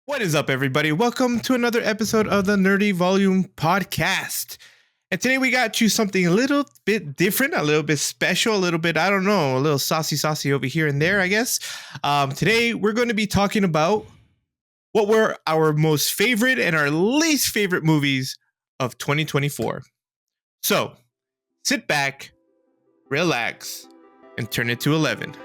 What is up, everybody? Welcome to another episode of the Nerdy Volume Podcast. And today we got you something a little bit different, a little bit special, a little bit, I don't know, a little saucy over here and there, I guess. Today we're going to be talking about what were our most favorite and our least favorite movies of 2024. So sit back, relax, and turn it to 11.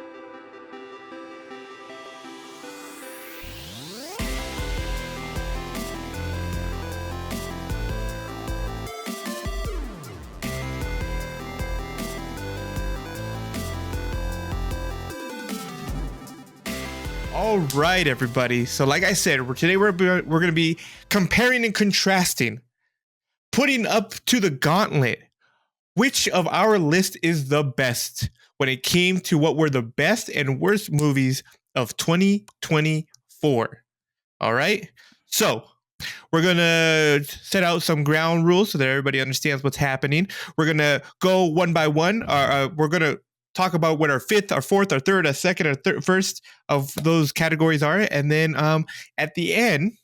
All right, everybody. So like I said, today we're going to be comparing and contrasting, putting up to the gauntlet, which of our list is the best when it came to what were the best and worst movies of 2024. All right. So we're going to set out some ground rules so that everybody understands what's happening. We're going to go one by one. We're going to talk about what our fifth, our fourth, our third, our second, our first of those categories are. And then at the end,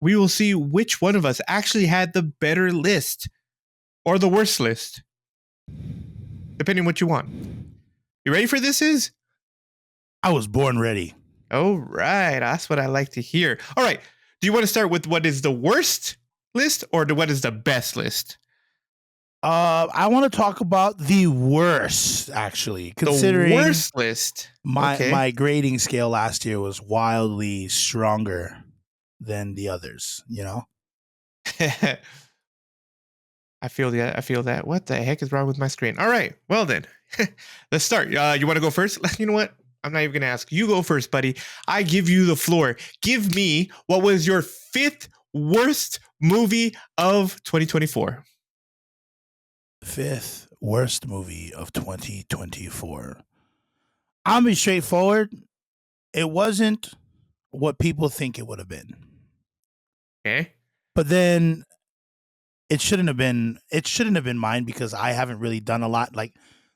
we will see which one of us actually had the better list or the worst list, depending on what you want. You ready for this, Is? I was born ready. All right. That's what I like to hear. All right. Do you want to start with what is the worst list or what is the best list? I want to talk about the worst, actually, considering the worst list. My grading scale last year was wildly stronger than the others. You know, I feel that. What the heck is wrong with my screen? All right, well then, let's start. You want to go first? You know what? I'm not even gonna ask. You go first, buddy. I give you the floor. Give me what was your fifth worst movie of 2024. Fifth worst movie of 2024. I'll be straightforward. It wasn't what people think it would have been. Okay. But then it shouldn't have been mine because I haven't really done a lot. Like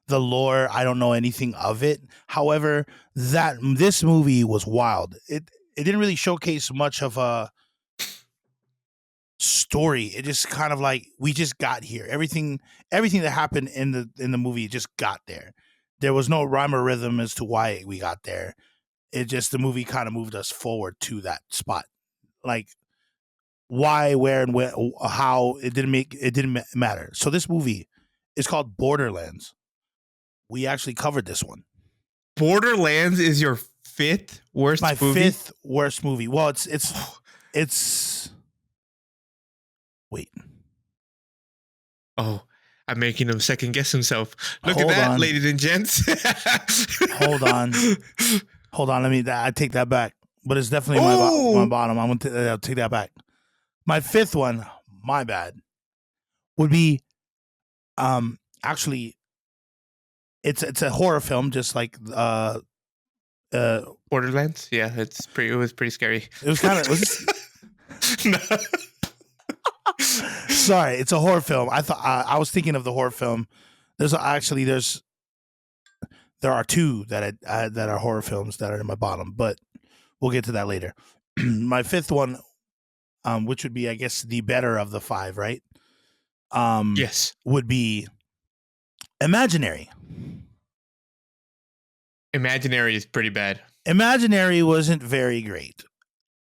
the lore, I don't know anything of it. However, this movie was wild. It didn't really showcase much of a story. It just kind of like we just got here. Everything that happened in the movie just got there. There was no rhyme or rhythm as to why we got there. It just the movie kind of moved us forward to that spot. Like why, where, and how it didn't matter. So this movie is called Borderlands. We actually covered this one. Borderlands is your fifth worst My movie? fifth worst movie. Well, it's wait. Oh, I'm making him second guess himself. Look Hold at that, on. ladies and gents. Hold on. I take that back. But it's definitely my bottom. I'm gonna take that back. My fifth one, my bad, would be actually it's a horror film, just like Borderlands. Yeah, it was pretty scary. It was kind of. No. Sorry, it's a horror film. I was thinking of the horror film. There are two that are horror films that are in my bottom, but we'll get to that later. My fifth one, which would be, I guess, the better of the five, right? Yes. Would be Imaginary. Imaginary is pretty bad. Imaginary wasn't very great.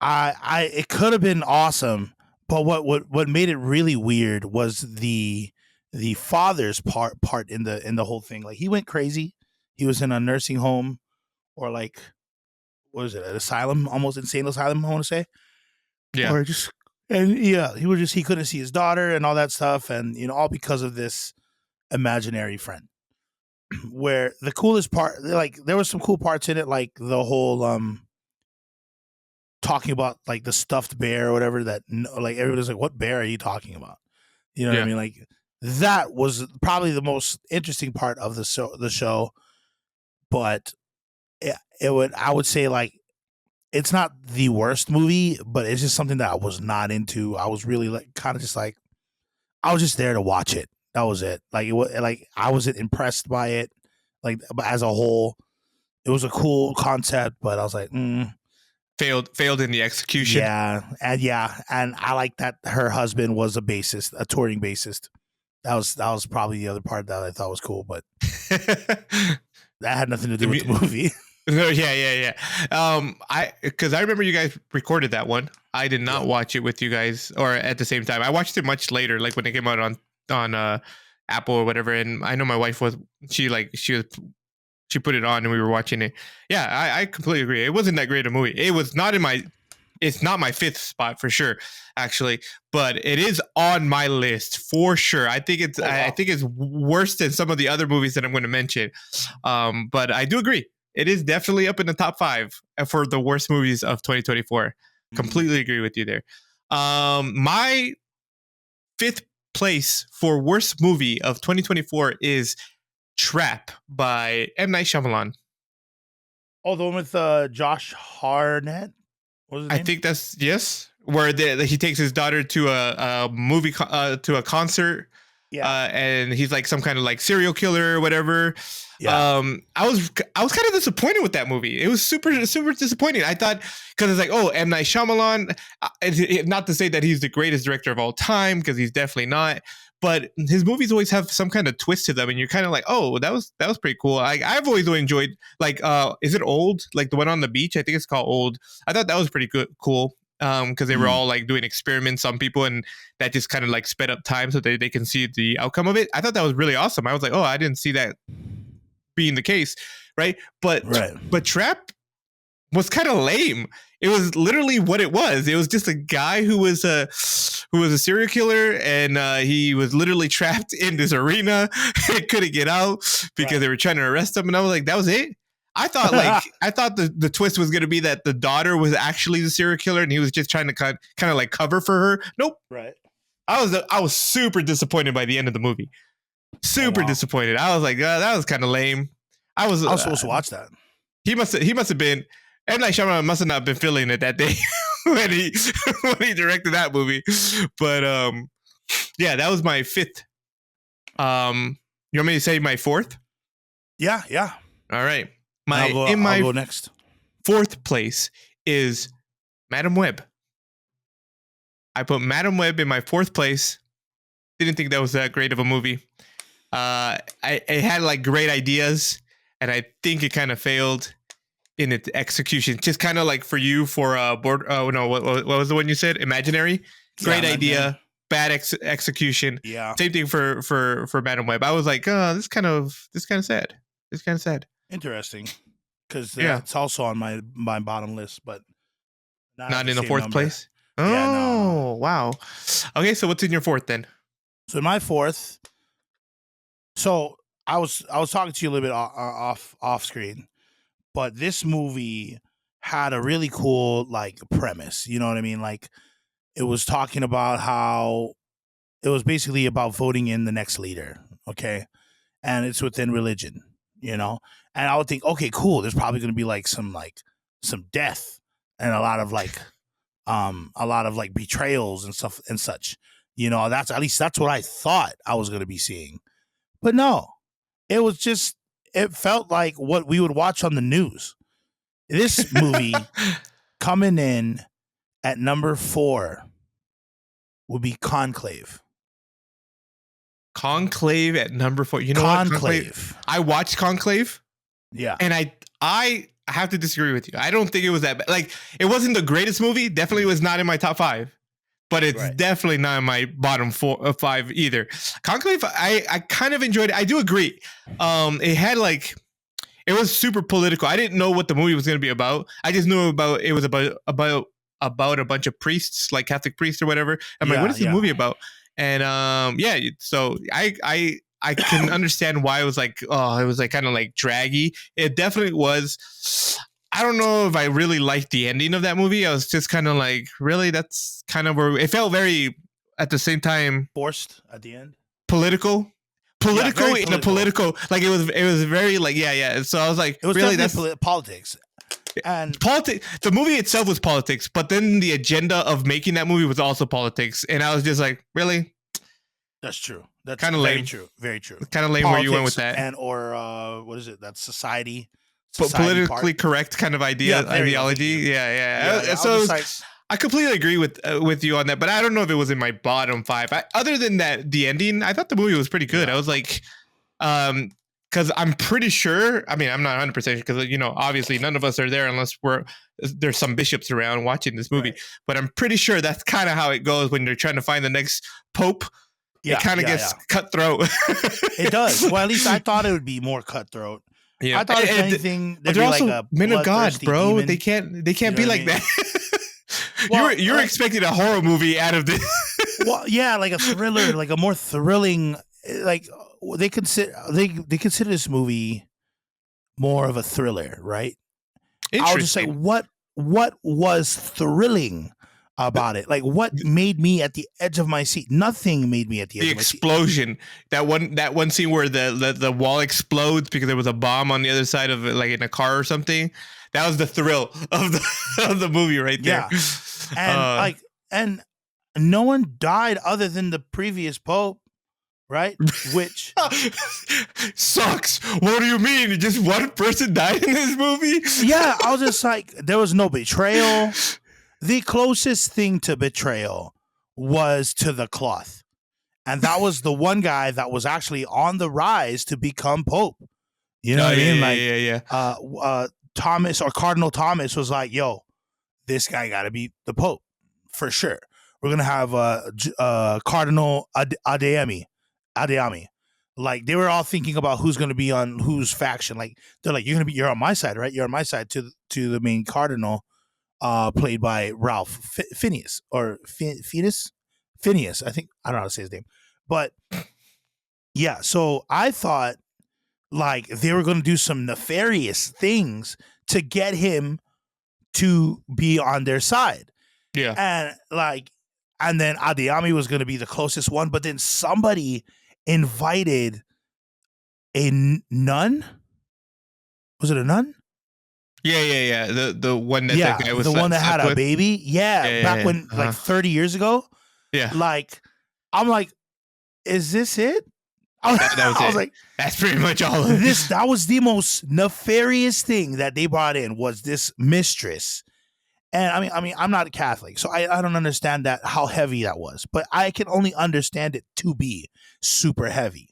It could have been awesome, but what made it really weird was the father's part in the whole thing. Like he went crazy. He was in a nursing home, or like what is it, an asylum, almost insane asylum, I want to say. Yeah. Or just he couldn't see his daughter and all that stuff, and all because of this imaginary friend. Where the coolest part, like there was some cool parts in it, like the whole talking about like the stuffed bear or whatever, that like everybody's like, what bear are you talking about? You know what I mean? Like that was probably the most interesting part of the show. But I would say like it's not the worst movie, but it's just something that I was not into. I was really like kind of just like I was just there to watch it. That was it. Like it was like I wasn't impressed by it. Like as a whole, it was a cool concept, but I was like, failed in the execution. And I like that her husband was a bassist, a touring bassist. That was probably the other part that I thought was cool, but that had nothing to do with the movie. No, yeah. Because I remember you guys recorded that one. I did not watch it with you guys or at the same time. I watched it much later, like when it came out on Apple or whatever. And I know my wife she put it on and we were watching it. Yeah, I completely agree. It wasn't that great a movie. It was not it's not my fifth spot for sure, actually, but it is on my list for sure. I think it's worse than some of the other movies that I'm going to mention. But I do agree. It is definitely up in the top 5 for the worst movies of 2024. Mm-hmm. Completely agree with you there. My 5th place for worst movie of 2024 is Trap by M. Night Shyamalan. Oh, the one with Josh Hartnett? What was his name? I think that's, yes. Where he takes his daughter to a movie, to a concert. Yeah. And he's like some kind of like serial killer or whatever. Yeah. I was kind of disappointed with that movie. It was super, super disappointing. I thought, because it's like, oh, M. Night Shyamalan, not to say that he's the greatest director of all time, because he's definitely not. But his movies always have some kind of twist to them, and you're kind of like, oh, that was pretty cool. I've always enjoyed, like, is it Old? Like the one on the beach? I think it's called Old. I thought that was pretty cool. Because they were all like doing experiments on people, and that just kind of like sped up time so that they can see the outcome of it. I thought that was really awesome. I was like, oh, I didn't see that being the case, right? But Trap was kind of lame. It was literally what it was. It was just a guy who was a serial killer, and he was literally trapped in this arena. He couldn't get out because they were trying to arrest him, and I was like, that was it. I thought the twist was going to be that the daughter was actually the serial killer and he was just trying to kind of like cover for her. Nope. Right. I was super disappointed by the end of the movie. Super disappointed. I was like, that was kind of lame. I was supposed to watch that. He must have been, M. Night Shyamalan must have not been feeling it that day when he directed that movie. But yeah, that was my 5th. You want me to say my 4th? Yeah. All right. I'll go next. 4th place is Madam Web. I put Madam Web in my 4th place. Didn't think that was that great of a movie. It had like great ideas, and I think it kind of failed in its execution. Just kind of like for what was the one you said? Imaginary. Great idea, bad execution. Yeah. Same thing for Madam Web. I was like, oh, this kind of sad. It's kind of sad. Interesting, because it's also on my bottom list, but not in the 4th place. Oh, yeah, no. Wow. Okay, so what's in your 4th then? So in my 4th, so I was talking to you a little bit off screen, but this movie had a really cool like premise. You know what I mean? Like it was talking about how it was basically about voting in the next leader. Okay, and it's within religion. You know, and I would think, okay, cool. There's probably going to be like some death and a lot of betrayals and stuff and such. You know, that's what I thought I was going to be seeing. But no, it felt like what we would watch on the news. This movie coming in at number 4 would be Conclave. Conclave at number 4. You know Conclave. I watched Conclave. Yeah. And I have to disagree with you. I don't think it was that bad. Like, it wasn't the greatest movie. Definitely was not in my top 5. But it's definitely not in my bottom 5 either. Conclave, I kind of enjoyed it. I do agree. It had like, it was super political. I didn't know what the movie was going to be about. I just knew it was about a bunch of priests, like Catholic priests or whatever. I'm like, what is this movie about? And so I can understand why it was like kind of like draggy. It definitely was. I don't know if I really liked the ending of that movie. I was just kind of like, really? That's kind of where it felt very, at the same time, forced at the end. Political in a political, like it was very like, yeah. So I was like, it was really, that's politics. And politics. The movie itself was politics, but then the agenda of making that movie was also politics, and I was just like, really? That's true. That's kind of lame. Very true. Kind of lame politics, where you went with that. And or what is it? That's society politically correct kind of ideology. Yeah. So I completely agree with you on that, but I don't know if it was in my bottom 5. Other than that, the ending, I thought the movie was pretty good. I was like, because I'm pretty sure. I mean, I'm not 100% sure because obviously none of us are there unless there's some bishops around watching this movie. Right. But I'm pretty sure that's kind of how it goes when you're trying to find the next pope. It kind of gets cutthroat. It does. Well, at least I thought it would be more cutthroat. Yeah. I thought if anything, but they're also like men of God, bro. Demon. They can't be like that. Well, you're expecting a horror movie out of this. Well, yeah, like a thriller, like a more thrilling. Like they consider this movie more of a thriller, right? I was just like, what was thrilling about it? Like, what made me at the edge of my seat? Nothing made me at the edge of my seat. The explosion. That one scene where the wall explodes because there was a bomb on the other side of it, like in a car or something. That was the thrill of the movie right there. Yeah. And no one died other than the previous pope, right? Which sucks. What do you mean? Just one person died in this movie? Yeah, I was just like, there was no betrayal. The closest thing to betrayal was to the cloth. And that was the one guy that was actually on the rise to become pope. You know what I mean? Thomas or Cardinal Thomas was like, yo, this guy got to be the pope for sure. We're going to have Cardinal Adeyemi. Like, they were all thinking about who's going to be on whose faction. Like, they're like, you're on my side, right? You're on my side to the main cardinal, played by Ralph Phineas or Phineas. I think, I don't know how to say his name, but yeah. So I thought like they were going to do some nefarious things to get him to be on their side. Yeah. And then Adeyemi was going to be the closest one, but then somebody invited a nun. Was it a nun? Yeah. The one that that guy was the one that had with? A baby. Yeah, back when like 30 years ago. Yeah. Like, I'm like, is this it? I was like, that's pretty much all of this. That was the most nefarious thing that they brought in, was this mistress. And I mean, I'm not a Catholic, so I don't understand that, how heavy that was, but I can only understand it to be super heavy.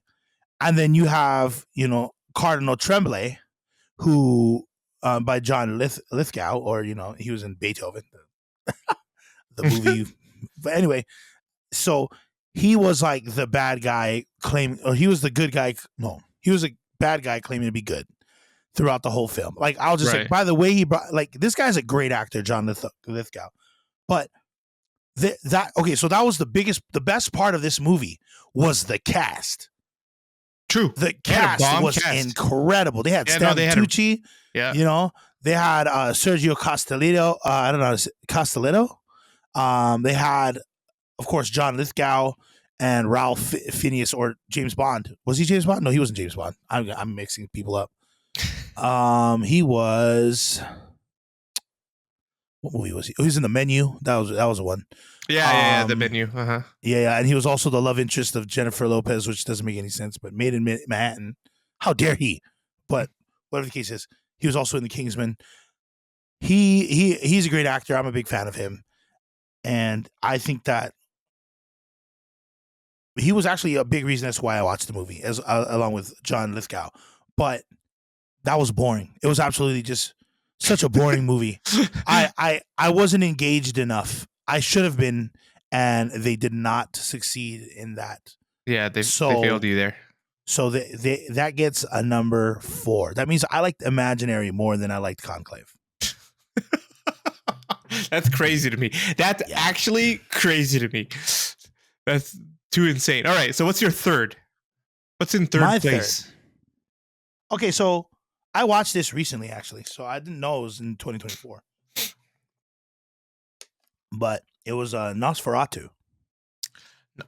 And then you have, Cardinal Tremblay, who, by John Lithgow, or, he was in Beethoven, the movie. But anyway, so he was like the bad guy claiming, or he was the good guy. No, he was a bad guy claiming to be good throughout the whole film. Like, I was just like, by the way, he brought, like, this guy's a great actor, John Lithgow. But so that was the best part of this movie was the cast. True. The cast was incredible. They had Tucci. Yeah. They had Sergio Castellitto. I don't know, Castellitto. They had, of course, John Lithgow and Ralph Phineas, or James Bond. Was he James Bond? No, he wasn't James Bond. I'm mixing people up. He was. What movie was he? Oh, he was in The Menu. That was the one. Yeah, The Menu. Yeah, and he was also the love interest of Jennifer Lopez, which doesn't make any sense. But Made in Manhattan. How dare he? But whatever the case is, he was also in The Kingsman. He's a great actor. I'm a big fan of him, and I think that he was actually a big reason as to why I watched the movie, along with John Lithgow. But that was boring. It was absolutely just such a boring movie. I wasn't engaged enough. I should have been, and they did not succeed in that. Yeah, they failed you there. So that gets a number 4. That means I liked Imaginary more than I liked Conclave. That's crazy to me. That's actually crazy to me. That's too insane. All right, so what's your third? What's in third place? Third. Okay, so I watched this recently, actually. So I didn't know it was in 2024. But it was Nosferatu.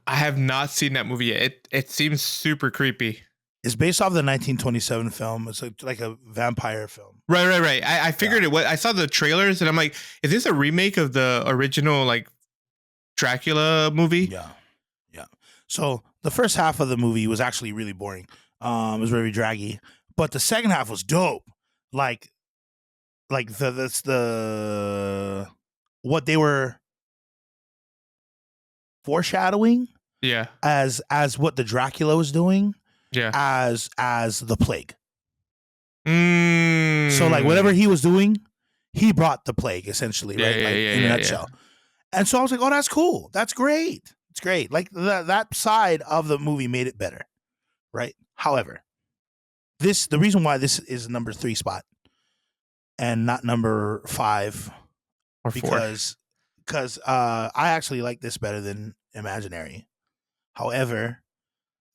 I have not seen that movie yet. It seems super creepy. It's based off the 1927 film. It's like a vampire film. Right. I figured it was. I saw the trailers and I'm like, is this a remake of the original like Dracula movie? Yeah. So the first half of the movie was actually really boring. It was very draggy, but the second half was dope. like the what they were foreshadowing Yeah. as what the Dracula was doing Yeah. as the plague. Mm. So like whatever he was doing, he brought the plague essentially, Yeah, right? yeah, Like yeah, in a yeah, nutshell. And so I was like, oh, that's cool. That's great. It's great. Like that side of the movie made it better, right? However, the reason why this is number 3 spot and not number 5 Or 4. because I actually like this better than Imaginary. However,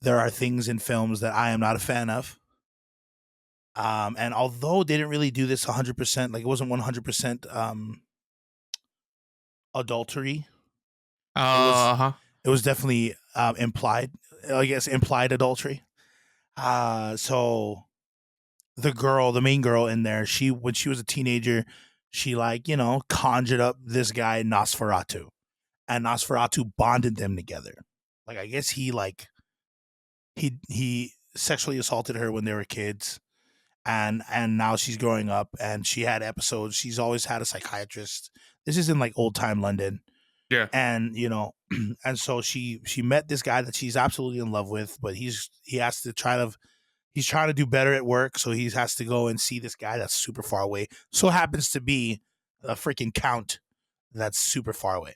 there are things in films that I am not a fan of. And although they didn't really do this 100%, like it wasn't 100% adultery. Uh-huh. It was definitely implied. I guess implied adultery. So the main girl in there, when she was a teenager, she conjured up this guy Nosferatu, and Nosferatu bonded them together. Like I guess he sexually assaulted her when they were kids, and now she's growing up and she had episodes. She's always had a psychiatrist. This is in like old time London. Yeah. And and so she met this guy that she's absolutely in love with, but he's trying to do better at work, so he has to go and see this guy that's super far away. So happens to be a freaking count that's super far away.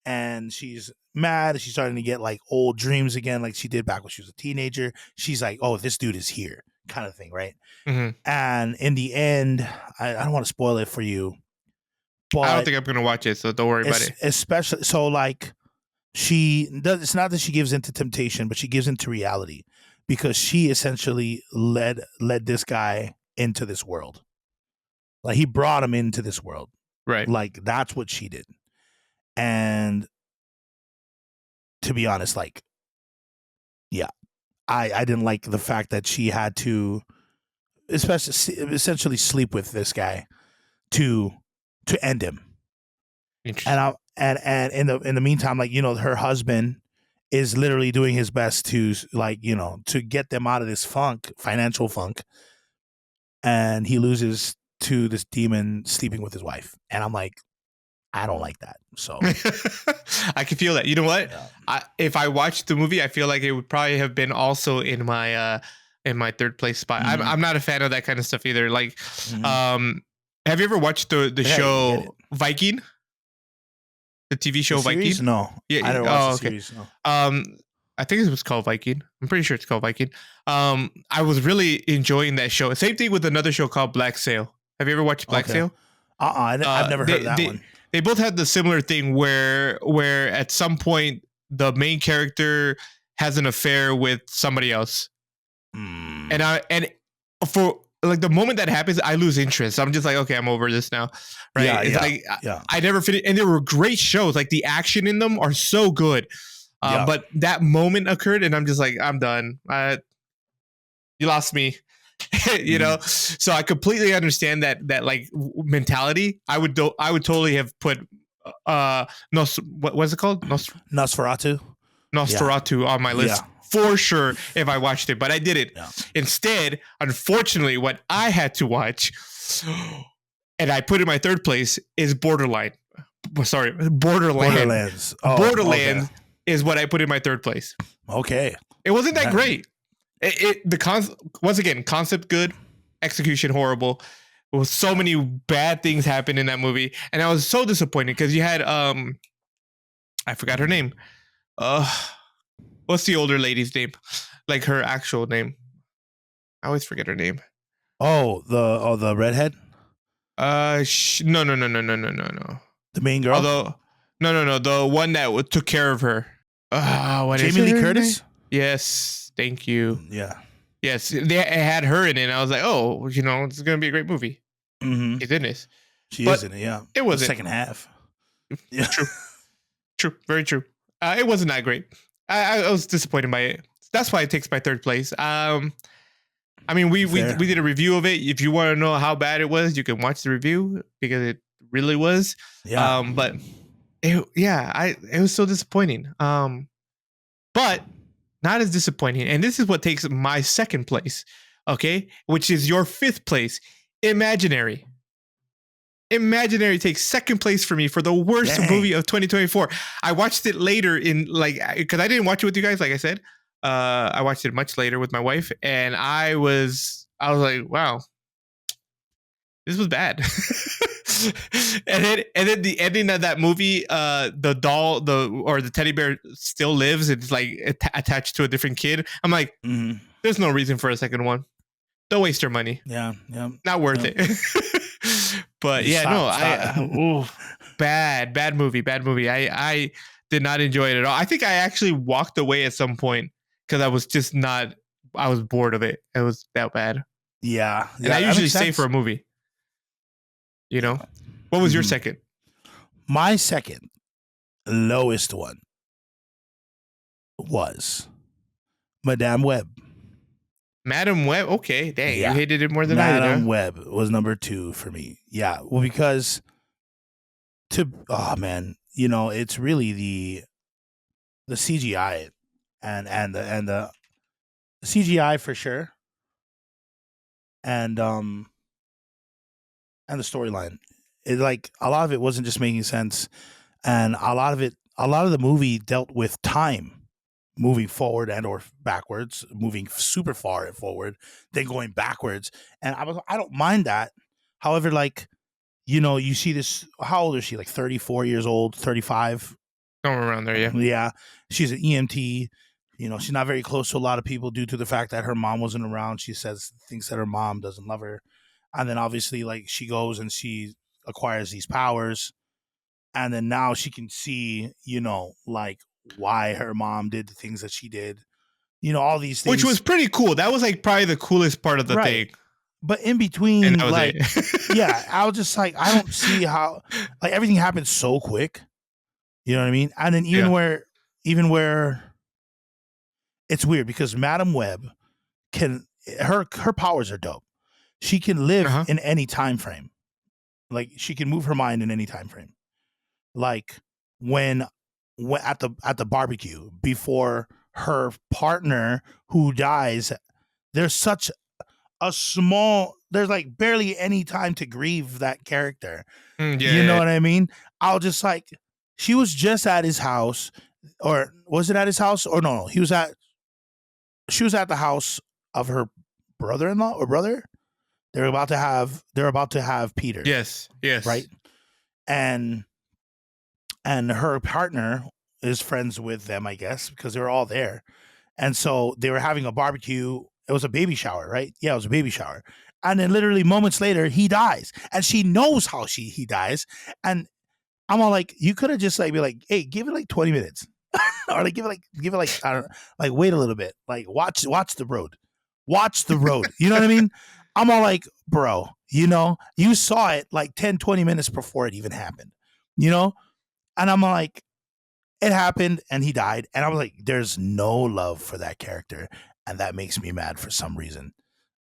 And she's mad. She's starting to get like old dreams again, like she did back when she was a teenager. She's like, oh, this dude is here, kind of thing, right? Mm-hmm. And in the end, I don't want to spoil it for you, but I don't think I'm going to watch it, so don't worry about it. Especially, so like, it's not that she gives into temptation, but she gives into reality, because she essentially led this guy into this world. Like he brought him into this world. Right. Like that's what she did. And to be honest, like, yeah, I didn't like the fact that she had to essentially sleep with this guy to end him. And in the meantime, like, her husband is literally doing his best to, like, to get them out of this financial funk. And he loses to this demon sleeping with his wife. And I'm like, I don't like that. So I can feel that. You know what? Yeah. If I watched the movie, I feel like it would probably have been also in my third place spot. Mhm. I'm not a fan of that kind of stuff either. Like, have you ever watched the show Viking? The TV show Viking? No. Yeah. I never watched the series. No. I think it was called Viking. I'm pretty sure it's called Viking. I was really enjoying that show. Same thing with another show called Black Sail. Have you ever watched Black Sail? I've never heard of that one. They both had the similar thing where at some point the main character has an affair with somebody else. And for like the moment that happens, I lose interest. I'm just like, okay, I'm over this now. Right. I never finished. And there were great shows. Like the action in them are so good. But that moment occurred and I'm just like, I'm done. You lost me. So I completely understand that like mentality. I would totally have put what was it called? Nosferatu on my list for sure if I watched it, but I didn't. Instead, unfortunately, what I had to watch and I put in my third place is Borderlands. Borderlands is what I put in my third place. Okay. It wasn't that great. Once again, concept good, execution horrible. There was so many bad things happen in that movie, and I was so disappointed because you had I forgot her name. What's the older lady's name? Like her actual name. I always forget her name. The redhead. No. The main girl. Although, no. The one that took care of her. Jamie Lee Curtis. Yes. Thank you. Yeah. Yes, they had her in it. And I was like, oh, it's going to be a great movie. Mm-hmm. She's in this. She is in it, yeah. It wasn't. The second half. Yeah. True. Very true. It wasn't that great. I was disappointed by it. That's why it takes my third place. I mean, we did a review of it. If you want to know how bad it was, you can watch the review because it really was. Yeah. But it was so disappointing. But not as disappointing. And this is what takes my second place, okay? Which is your fifth place. Imaginary. Imaginary takes second place for me for the worst movie of 2024. I watched it later in because I didn't watch it with you guys. Like I said, I watched it much later with my wife, and I was like, wow, this was bad. and then the ending of that movie, the doll, the teddy bear still lives. It's like attached to a different kid. I'm like, there's no reason for a second one. Don't waste your money. Yeah. Not worth it. But bad movie. I did not enjoy it at all. I think I actually walked away at some point because I was just not. I was bored of it. It was that bad. Yeah. And I usually stay for a movie. You know, what was your second? My second lowest one was Madame Web. Madame Web? Okay, dang, you hated it more than I did. Madame Web was number 2 for me. Yeah, well, because it's really the CGI and the CGI for sure, and the storyline. It like a lot of it wasn't just making sense, and a lot of the movie dealt with time. Moving forward and or backwards, moving super far forward, then going backwards. And I don't mind that. However, you see this, how old is she? Like 34 years old, 35? Somewhere around there, yeah. Yeah. She's an EMT. She's not very close to a lot of people due to the fact that her mom wasn't around. She thinks that her mom doesn't love her. And then obviously, she goes and she acquires these powers. And then now she can see, why her mom did the things that she did, all these things, which was pretty cool. That was probably the coolest part of the thing. But in between, yeah, I was just like, I don't see how everything happened so quick. You know what I mean? And then even where it's weird because Madame Web her powers are dope. She can live in any time frame. She can move her mind in any time frame. When at the barbecue before her partner who dies, there's such a there's barely any time to grieve that character. You know what I mean? I'll just she was just at his house, or was it at his house? Or no, she was at the house of her brother-in-law or brother. They're about to have Peter. Yes. Right. And her partner is friends with them, I guess, because they were all there. And so they were having a barbecue. It was a baby shower, right? Yeah, it was a baby shower. And then literally moments later, he dies. And she knows how he dies. And I'm all like, you could have just be like, hey, give it 20 minutes. Or give it I don't know, wait a little bit. Watch the road. Watch the road. You know what I mean? I'm all like, bro, you saw it 10, 20 minutes before it even happened. And I'm like, it happened and he died. And I was like, there's no love for that character. And that makes me mad for some reason.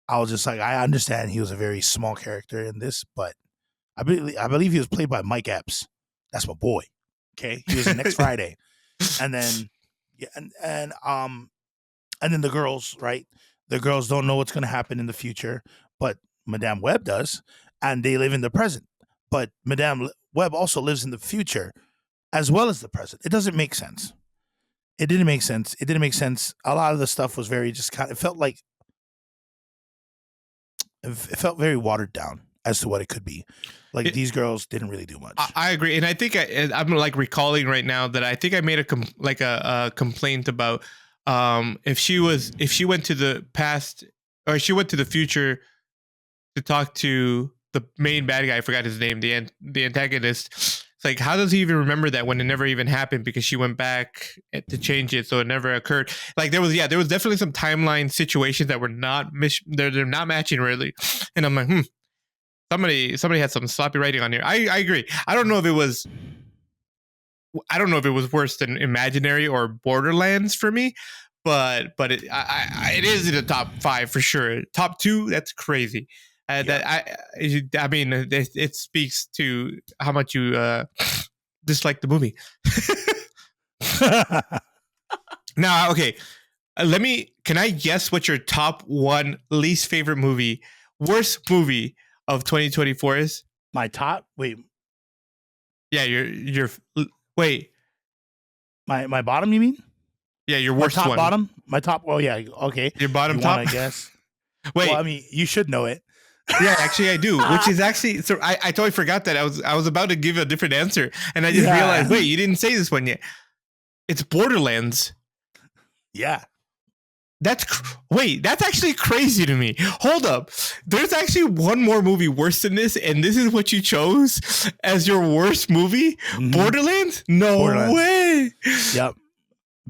I was just like, I understand he was a very small character in this, but I believe he was played by Mike Epps. That's my boy. Okay. He was in Next Friday. And then, and then the girls, right? The girls don't know what's going to happen in the future, but Madame Web does. And they live in the present. But Madame Web also lives in the future as well as the present. It doesn't make sense. It didn't make sense. A lot of the stuff was very it felt very watered down as to what it could be. These girls didn't really do much. I agree. And I think I'm recalling right now that I think I made a complaint about if she went to the past or she went to the future to talk to the main bad guy. I forgot his name, the antagonist. It's how does he even remember that when it never even happened because she went back to change it, so it never occurred. There was definitely some timeline situations that were they're not matching really, and I'm like, somebody had some sloppy writing on here. I agree. I don't know if it was worse than Imaginary or Borderlands for me, but it is in the top 5 for sure. Top 2, that's crazy. I mean, it speaks to how much you dislike the movie. Now, okay, can I guess what your top 1 least favorite movie, worst movie of 2024 is? My top. Wait, Yeah, your wait. my bottom. You mean? Yeah, your My worst top one. bottom. My top. Oh yeah. Okay. Your bottom You top. want to guess? Wait. Well, I mean, you should know it. Yeah, actually I do. Which is actually, so I totally forgot that I was about to give a different answer, and I just realized, wait, you didn't say this one yet. It's Borderlands. Yeah. That's actually crazy to me. Hold up. There's actually one more movie worse than this, and this is what you chose as your worst movie? Mm-hmm. Borderlands? No way. Yep.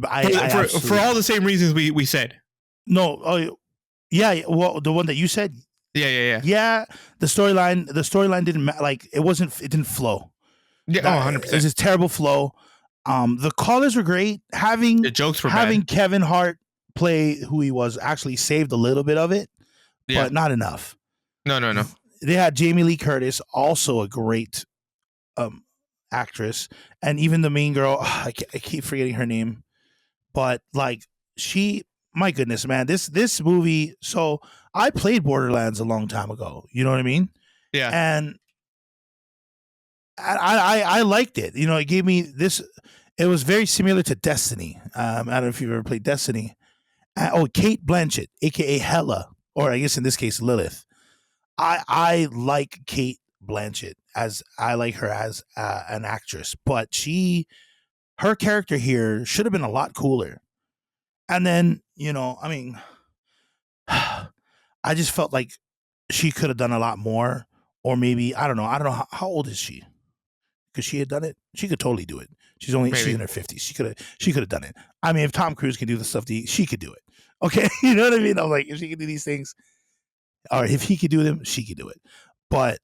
For all the same reasons we said. No. Oh, yeah. Well, the one that you said. Yeah. The storyline didn't like it didn't flow. Yeah. 100%. It was a terrible flow. The colors were great. The jokes were having bad. Kevin Hart play who he was actually saved a little bit of it, but not enough. No. They had Jamie Lee Curtis, also a great actress, and even the main girl. I keep forgetting her name, but like my goodness, man, this movie. So I played Borderlands a long time ago. You know what I mean? Yeah. And I liked it. You know, it gave me this. It was very similar to Destiny. I don't know if you've ever played Destiny. Cate Blanchett, aka Hela, or I guess in this case Lilith. I like Cate Blanchett I like her as an actress, but her character here should have been a lot cooler. And then, you know, I mean, I just felt like she could have done a lot more, or maybe I don't know. How old is she? Because she had done it, she could totally do it. She's in her 50s. She could have done it. I mean, if Tom Cruise can do the stuff, she could do it. Okay, you know what I mean? I'm like, if she can do these things, or if he could do them, she could do it. But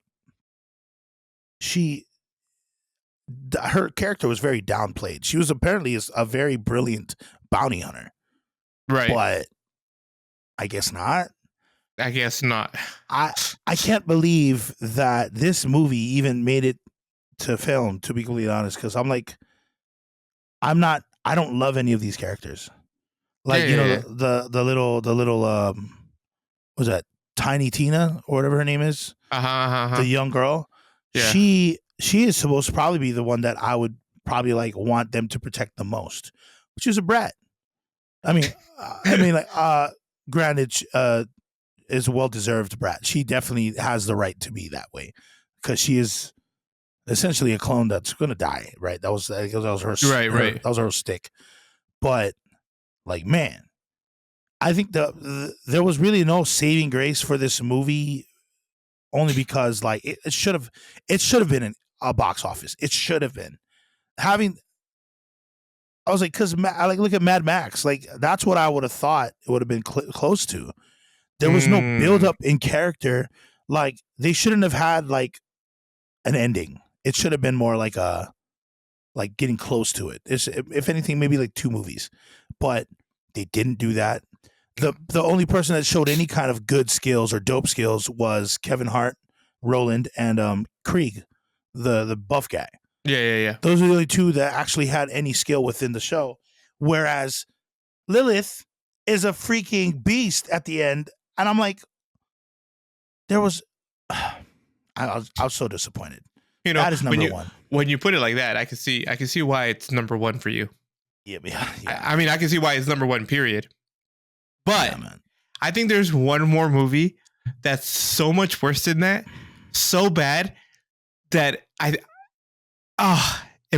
her character was very downplayed. She was apparently a very brilliant bounty hunter, right? But I guess not. I can't believe that this movie even made it to film, to be completely honest, because I'm like, I don't love any of these characters. Like, the little was that Tiny Tina or whatever her name is? The young girl. Yeah. She is supposed to probably be the one that I would probably like want them to protect the most, which is a brat. I mean, granted, is a well-deserved brat. She definitely has the right to be that way because she is essentially a clone that's going to die, right? That was her right. That was her stick. But like, man, I think there was really no saving grace for this movie, only because like it should have been a box office. It should have been having. I was like, because look at Mad Max. Like that's what I would have thought it would have been close to. There was no build up in character. Like they shouldn't have had like an ending. It should have been more like getting close to it. If anything, maybe like 2 movies, but they didn't do that. The only person that showed any kind of good skills or dope skills was Kevin Hart, Roland, and Krieg, the buff guy. Yeah. Those are the only 2 that actually had any skill within the show. Whereas Lilith is a freaking beast at the end, and I'm like, there was, I was so disappointed. You know, that is number 1. When you put it like that, I can see why it's number 1 for you. Yeah. I mean, I can see why it's number 1, period. But I think there's one more movie that's so much worse than that, so bad that it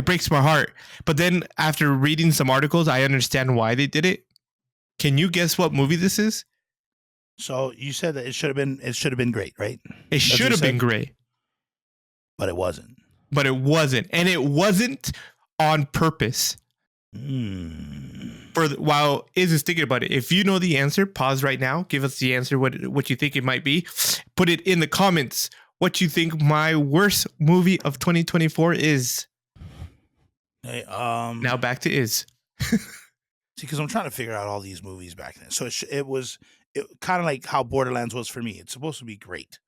breaks my heart. But then after reading some articles, I understand why they did it. Can you guess what movie this is? So you said that it should have been great, right? It should have been great. But it wasn't. And it wasn't on purpose. While Iz is thinking about it, if you know the answer, pause right now. Give us the answer, what you think it might be. Put it in the comments. What you think my worst movie of 2024 is. Hey, now back to Iz. See, because I'm trying to figure out all these movies back then. So it was kind of like how Borderlands was for me. It's supposed to be great.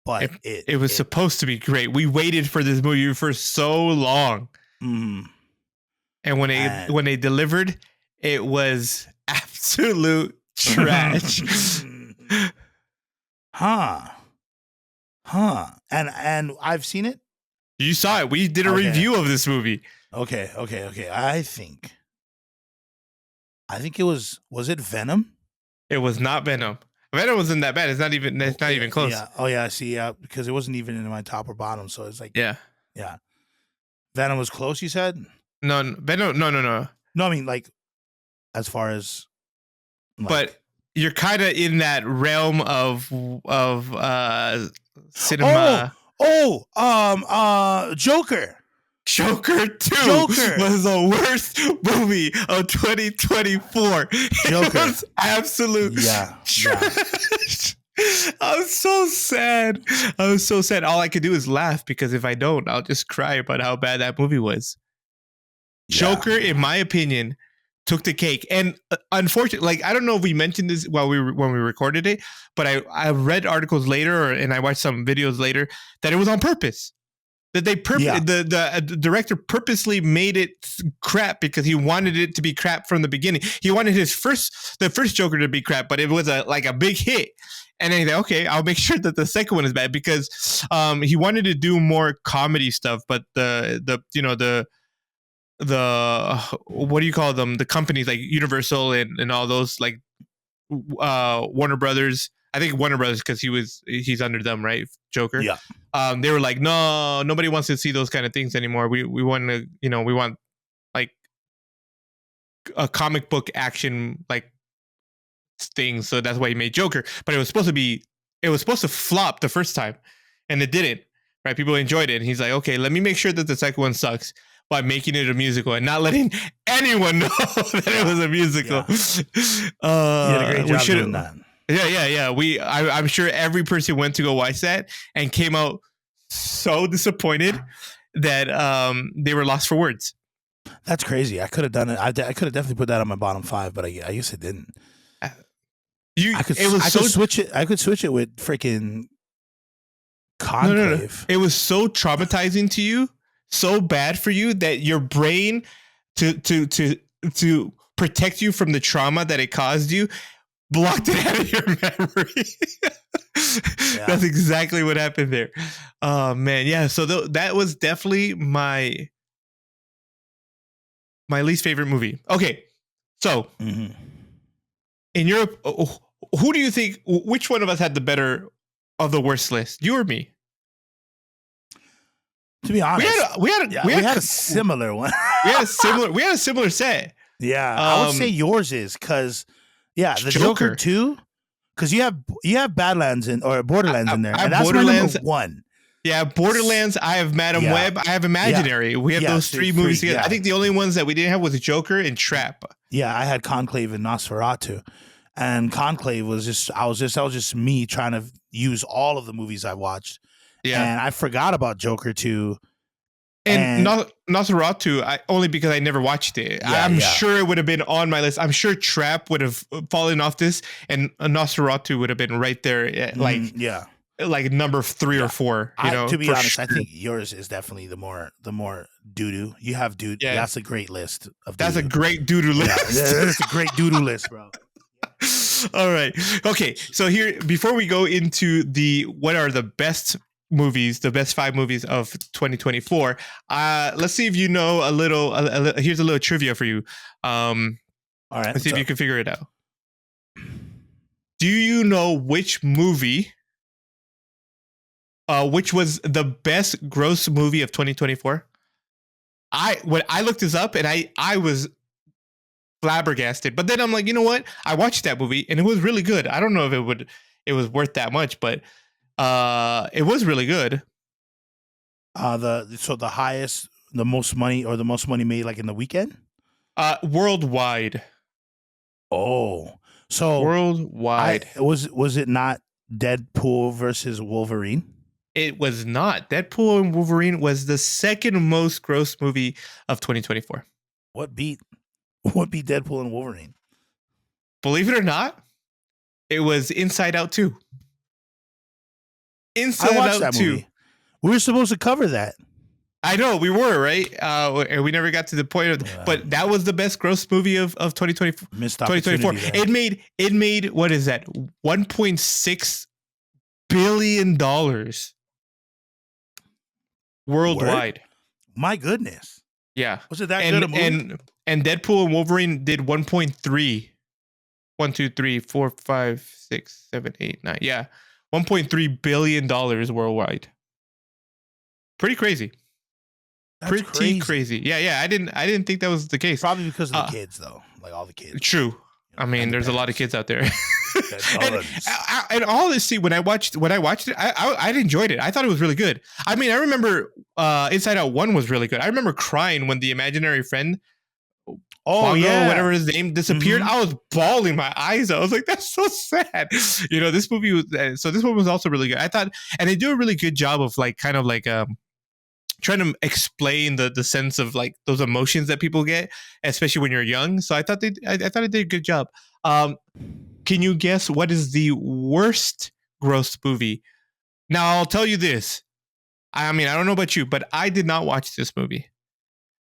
But it was supposed to be great. We waited for this movie for so long. And when they delivered, it was absolute trash. And I've seen it. You saw it. We did a Okay. review of this movie. Okay. I think it was it Venom? It was not Venom. Venom wasn't that bad. It's not even. It's not even close. Yeah. Oh yeah. See, yeah, because it wasn't even in my top or bottom. So it's like, Yeah. yeah. Venom was close. You said? No, Venom. No. No, I mean like, as far as. Like, But you're kind of in that realm of cinema. Joker. Joker 2 Joker. was the worst movie of 2024. Joker. It was absolute Yeah. trash. I was so sad. All I could do is laugh because if I don't, I'll just cry about how bad that movie was. Joker, in my opinion, took the cake. And unfortunately, like, I don't know if we mentioned this when we recorded it, but I read articles later and I watched some videos later that it was on purpose. That they the director purposely made it crap because he wanted it to be crap from the beginning. He wanted the first Joker to be crap, but it was a big hit. And then he's like, okay, I'll make sure that the second one is bad because he wanted to do more comedy stuff, but the what do you call them? The companies like Universal and all those, like Warner Brothers. I think Warner Brothers because he's under them, right? Joker. Yeah. They were like, no, nobody wants to see those kind of things anymore. We want to, we want like a comic book action like thing. So that's why he made Joker. But it was supposed to flop the first time, and it didn't. Right? People enjoyed it, and he's like, okay, let me make sure that the second one sucks by making it a musical and not letting anyone know that it was a musical. Yeah. You did a great job doing that. Yeah. I'm sure every person went to go watch that and came out so disappointed that they were lost for words. That's crazy. I could have done it. I could have definitely put that on my bottom 5, but I guess I didn't. I could switch it. I could switch it with freaking Conclave. No. It was so traumatizing to you, so bad for you that your brain to protect you from the trauma that it caused you blocked it out of your memory. Yeah. That's exactly what happened there. Oh man, yeah. So that was definitely my least favorite movie. Okay, so in Europe, who do you think? Which one of us had the better of the worst list? You or me? To be honest, we had a similar one. we had a similar set. Yeah, I would say yours is because. Yeah, the Joker 2, because you have Badlands or Borderlands in there, and that's Borderlands, my number 1. Yeah, Borderlands. I have Madam Web. I have Imaginary. We have those three movies together. Yeah. I think the only ones that we didn't have was Joker and Trap. Yeah, I had Conclave and Nosferatu, and Conclave was just me trying to use all of the movies I watched. Yeah, and I forgot about Joker 2. And Nosferatu, only because I never watched it. Yeah, I'm sure it would have been on my list. I'm sure Trap would have fallen off this, and Nosferatu would have been right there, like number 3 or 4. To be honest, sure. I think yours is definitely the more doo doo. You have doo. Yeah. That's a great list of. That's a great doo doo list. Yeah, that's a great doo doo list, bro. All right. Okay. So here, before we go into what are the best movies, the best 5 movies of 2024. Let's see if you know a little. Here's a little trivia for you. All right, let's see if you can figure it out. Do you know which movie? Which was the best gross movie of 2024? When I looked this up and I was flabbergasted, but then I'm like, you know what? I watched that movie and it was really good. I don't know if it was worth that much, but it was really good. The most money made like in the weekend? Worldwide. Oh. So worldwide. Was it not Deadpool versus Wolverine? It was not. Deadpool and Wolverine was the second most gross movie of 2024. What beat Deadpool and Wolverine? Believe it or not, it was Inside Out 2. Inside Out 2. Movie. We were supposed to cover that. I know, we were, right? And we never got to the point of but that was the best gross movie of 2024. Missed 2024. It made what is that? $1.6 billion worldwide. My goodness. Yeah. Was it that good a movie? And Deadpool and Wolverine did 1.3. 1, 2, 3, 4, 5, 6, 7, 8, 9. Yeah. $1.3 billion worldwide. Pretty crazy. That's Pretty crazy. Yeah. I didn't think that was the case. Probably because of the kids, though. Like all the kids. True. I mean, there's a lot of kids out there. and honestly, when I watched it, I enjoyed it. I thought it was really good. I mean, I remember Inside Out 1 was really good. I remember crying when the imaginary friend, Bongo, whatever his name, disappeared. I was bawling my eyes out. I was like, that's so sad. This movie was this one was also really good. I thought, and they do a really good job of like kind of like trying to explain the sense of like those emotions that people get, especially when you're young. So I thought I thought it did a good job. Can you guess what is the worst gross movie? Now I'll tell you this. I mean, I don't know about you, but I did not watch this movie.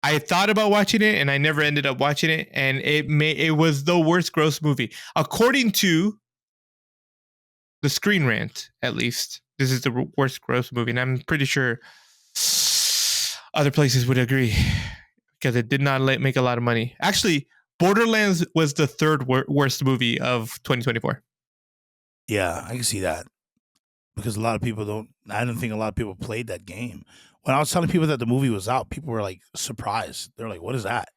I thought about watching it and I never ended up watching it. And it was the worst gross movie. According to the Screen Rant, at least, this is the worst gross movie. And I'm pretty sure other places would agree because it did not make a lot of money. Actually, Borderlands was the third worst movie of 2024. Yeah, I can see that. Because a lot of people I don't think a lot of people played that game. When I was telling people that the movie was out, people were like surprised. They're like, "What is that?"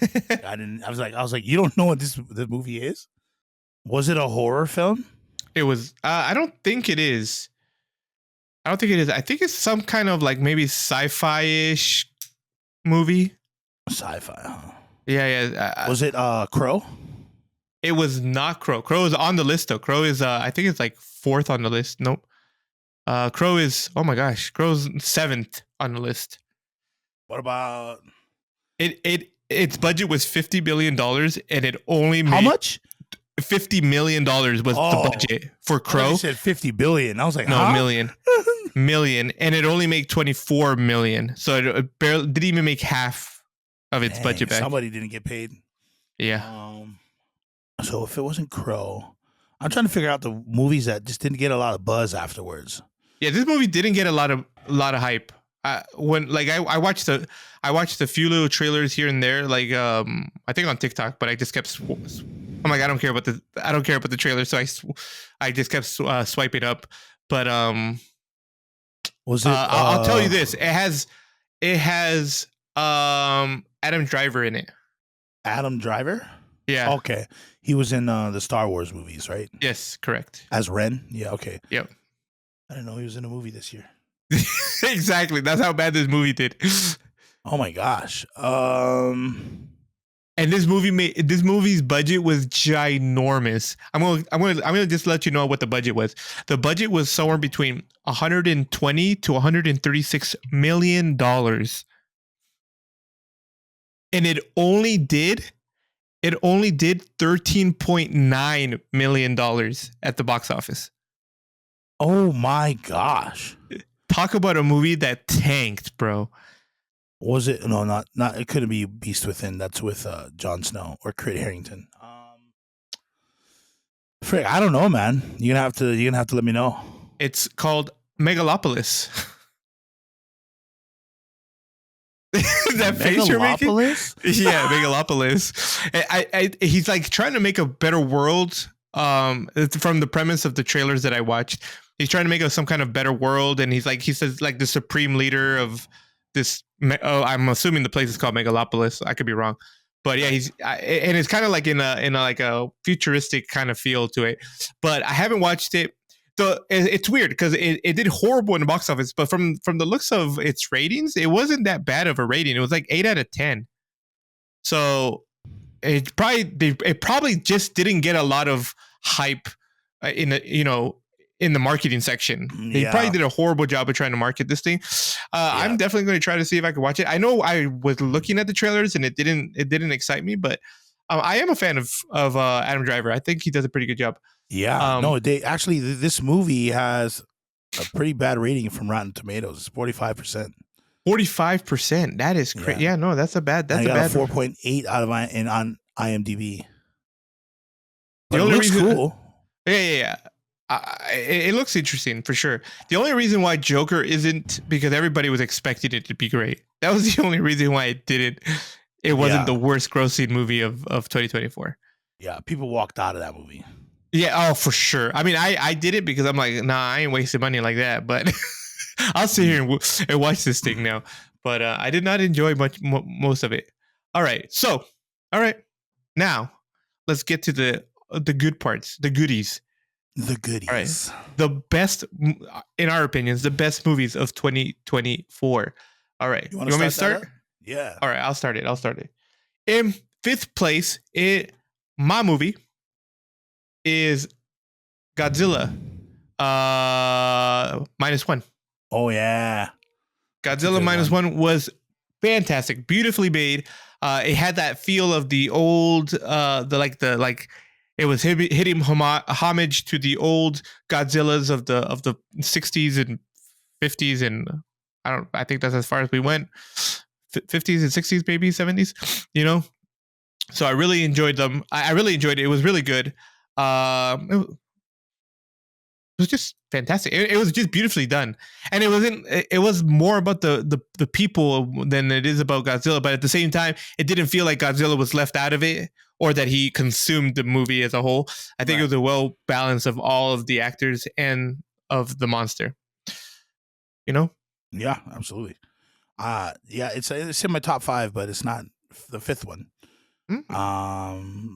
I was like, "You don't know what this movie is? Was it a horror film?" It was. I don't think it is. I think it's some kind of like maybe sci-fi-ish movie. Sci-fi, huh? Yeah. Was it Crow? It was not Crow. Crow is on the list though. Crow is I think it's like 4th on the list. Nope. Crow is, oh my gosh, Crow's 7th on the list. What about its budget was $50 million and it only made how much? $50 million was the budget for Crow. You said 50 billion. I was like, no, million, and it only made 24 million. So it barely didn't even make half of its budget back. Somebody didn't get paid. Yeah. So if it wasn't Crow, I'm trying to figure out the movies that just didn't get a lot of buzz afterwards. Yeah, this movie didn't get a lot of hype. I watched the few little trailers here and there, like I think on TikTok, but I just kept. I'm like, I don't care about the trailer, so I just kept swiping up. But was it? I'll tell you this: it has Adam Driver in it. Adam Driver? Yeah. Okay. He was in the Star Wars movies, right? Yes, correct. As Ren? Yeah, okay. Yep. I didn't know he was in a movie this year. Exactly. That's how bad this movie did. Oh my gosh. And this movie's budget was ginormous. I'm gonna just let you know what the budget was. The budget was somewhere between $120 to $136 million. And it only did $13.9 million at the box office. Oh my gosh. Talk about a movie that tanked, bro. Was it? No, not. It couldn't be Beast Within. That's with Jon Snow or Kit Harington. Frick, I don't know, man. You're gonna have to let me know. It's called Megalopolis. That face you're making? Yeah, Megalopolis. He's like trying to make a better world. From the premise of the trailers that I watched, he's trying to make some kind of better world, and he says like the supreme leader of this. I'm assuming the place is called Megalopolis. I could be wrong, but yeah, and it's kind of like in a futuristic kind of feel to it. But I haven't watched it. It's weird because it did horrible in the box office, but from the looks of its ratings, it wasn't that bad of a rating. It was like 8 out of 10. So it probably just didn't get a lot of hype in the marketing section. They probably did a horrible job of trying to market this thing. I'm definitely going to try to see if I can watch it. I know I was looking at the trailers and it didn't excite me, but I am a fan of Adam Driver. I think he does a pretty good job. Yeah. No, this movie has a pretty bad rating from Rotten Tomatoes. It's 45%. 45%. That is crazy. Yeah, no, that's a bad. That's a bad 4.8 out of on IMDb. The only reason, cool. Yeah. It looks interesting for sure. The only reason why Joker isn't because everybody was expecting it to be great. That was the only reason why it didn't. It wasn't the worst grossing movie of 2024. Yeah, people walked out of that movie. Yeah, oh for sure. I mean, I did it because I'm like, nah, I ain't wasting money like that. But I'll sit here and watch this thing now. But I did not enjoy most of it. All right, now let's get to the good parts, the goodies. The goodies. All right. The best, in our opinions, the best movies of 2024. All right. You want me to start? Yeah. All right. I'll start it. In fifth place, my movie is Godzilla -1. Oh, yeah. Godzilla -1 was fantastic. Beautifully made. It had that feel of the old, it was hitting homage to the old Godzillas of the 60s and 50s, and I think that's as far as we went. 50s and 60s, maybe 70s, you know. So I really enjoyed them. I really enjoyed it. It was really good. It was just fantastic. It was just beautifully done, and it wasn't. It was more about the people than it is about Godzilla. But at the same time, it didn't feel like Godzilla was left out of it or that he consumed the movie as a whole. I think it was a well balance of all of the actors and of the monster. You know? Yeah, absolutely. Yeah, it's in my top 5, but it's not the fifth one. Mm-hmm.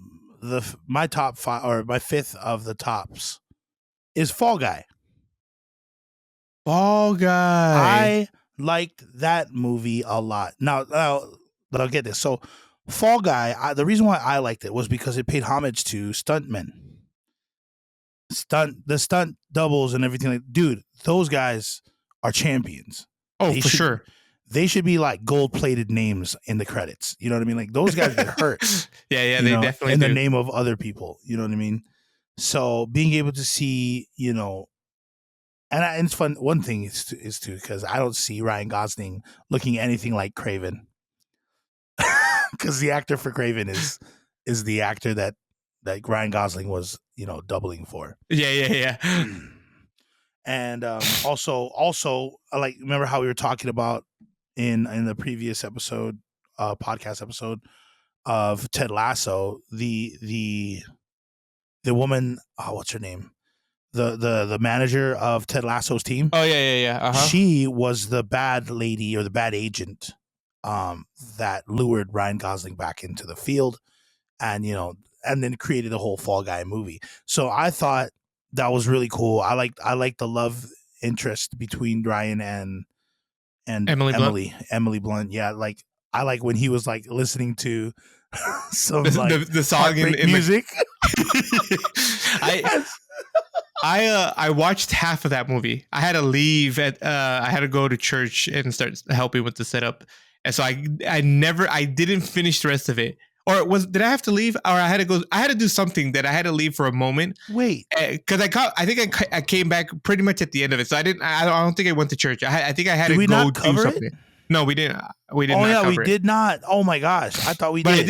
My top 5 or my fifth of the tops is Fall Guy. Fall Guy. I liked that movie a lot. Now, but I'll get this. So, Fall Guy, the reason why I liked it was because it paid homage to stuntmen. The stunt doubles and everything. Dude, those guys are champions. Oh, for sure. They should be like gold-plated names in the credits. You know what I mean? Like those guys get hurt. Yeah, they definitely in the name of other people. You know what I mean? So being able to see, and it's fun. One thing is to because I don't see Ryan Gosling looking anything like Kraven, because the actor for Kraven is the actor that Ryan Gosling was doubling for. Yeah. And also, like, remember how we were talking about in the previous episode, podcast episode of Ted Lasso, the woman, what's her name? The manager of Ted Lasso's team. Oh yeah. Uh-huh. She was the bad lady or the bad agent that lured Ryan Gosling back into the field, and and then created a whole Fall Guy movie. So I thought that was really cool. I liked the love interest between Ryan and Emily Blunt. Yeah, like I like when he was like listening to some the song in music. I watched half of that movie. I had to leave I had to go to church and start helping with the setup, and so I didn't finish the rest of it. Or did I have to leave? Or I had to go? I had to do something that I had to leave for a moment. Wait, because I think I came back pretty much at the end of it. So I don't think I went to church. I think I had to go do something. It? No, we didn't. Oh yeah, we did not. Oh my gosh, I thought we did. But I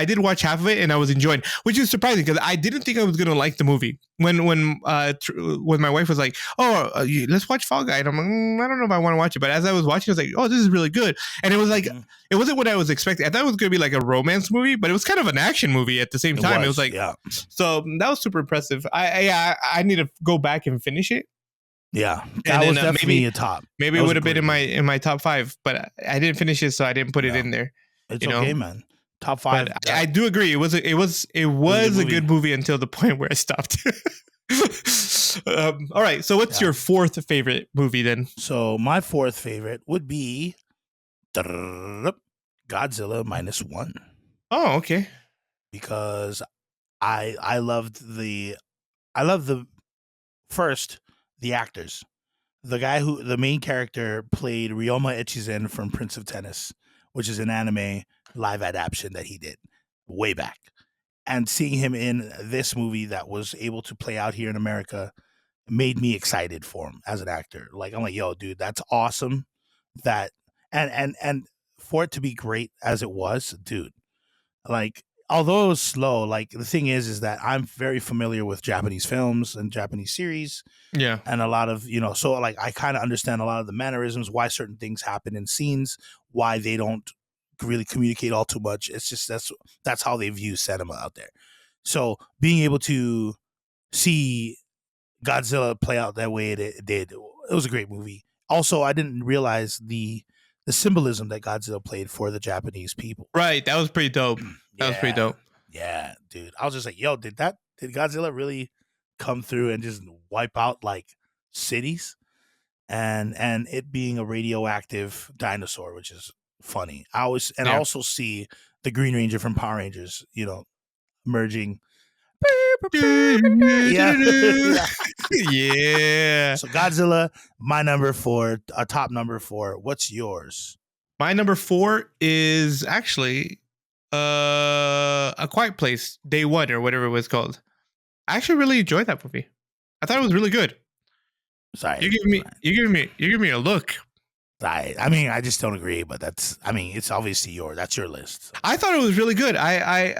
did watch half of it, and I was enjoying, which is surprising because I didn't think I was gonna like the movie. When my wife was like, "Oh, let's watch Fall Guy," and I'm like, I don't know if I want to watch it. But as I was watching, I was like, "Oh, this is really good," and it was like, it wasn't what I was expecting. I thought it was gonna be like a romance movie, but it was kind of an action movie at the same time. It was like, yeah. So that was super impressive. I need to go back and finish it. Yeah, that was definitely a top. Maybe it would have been in my top 5, but I didn't finish it, so I didn't put it in there. It's okay, man. Top 5. But I do agree. It was a good movie until the point where I stopped. All right. So what's your fourth favorite movie then? So my fourth favorite would be Godzilla -1. Oh, okay. Because I loved the first. The actors, the main character played Ryoma Echizen from Prince of Tennis, which is an anime live adaptation that he did way back. And seeing him in this movie that was able to play out here in America made me excited for him as an actor. Like, I'm like, yo, dude, that's awesome. That and for it to be great as it was, dude, like although it was slow, like the thing is that I'm very familiar with Japanese films and Japanese series Yeah. and a lot of, so like I kind of understand a lot of the mannerisms, why certain things happen in scenes, why they don't really communicate all too much. It's just that's how they view cinema out there. So being able to see Godzilla play out that way it did, it was a great movie. Also, I didn't realize the symbolism that Godzilla played for the Japanese people. Right. That was pretty dope. That was pretty dope. Yeah, dude. I was just like, yo, did Godzilla really come through and just wipe out like cities? And it being a radioactive dinosaur, which is funny. I also see the Green Ranger from Power Rangers, merging. Yeah. Yeah. So Godzilla, my number 4, a top number 4. What's yours? My number 4 is actually A Quiet Place, Day One, or whatever it was called. I actually really enjoyed that movie. I thought it was really good. Sorry, you give me a look. I mean, I just don't agree, but it's obviously that's your list. I thought it was really good. I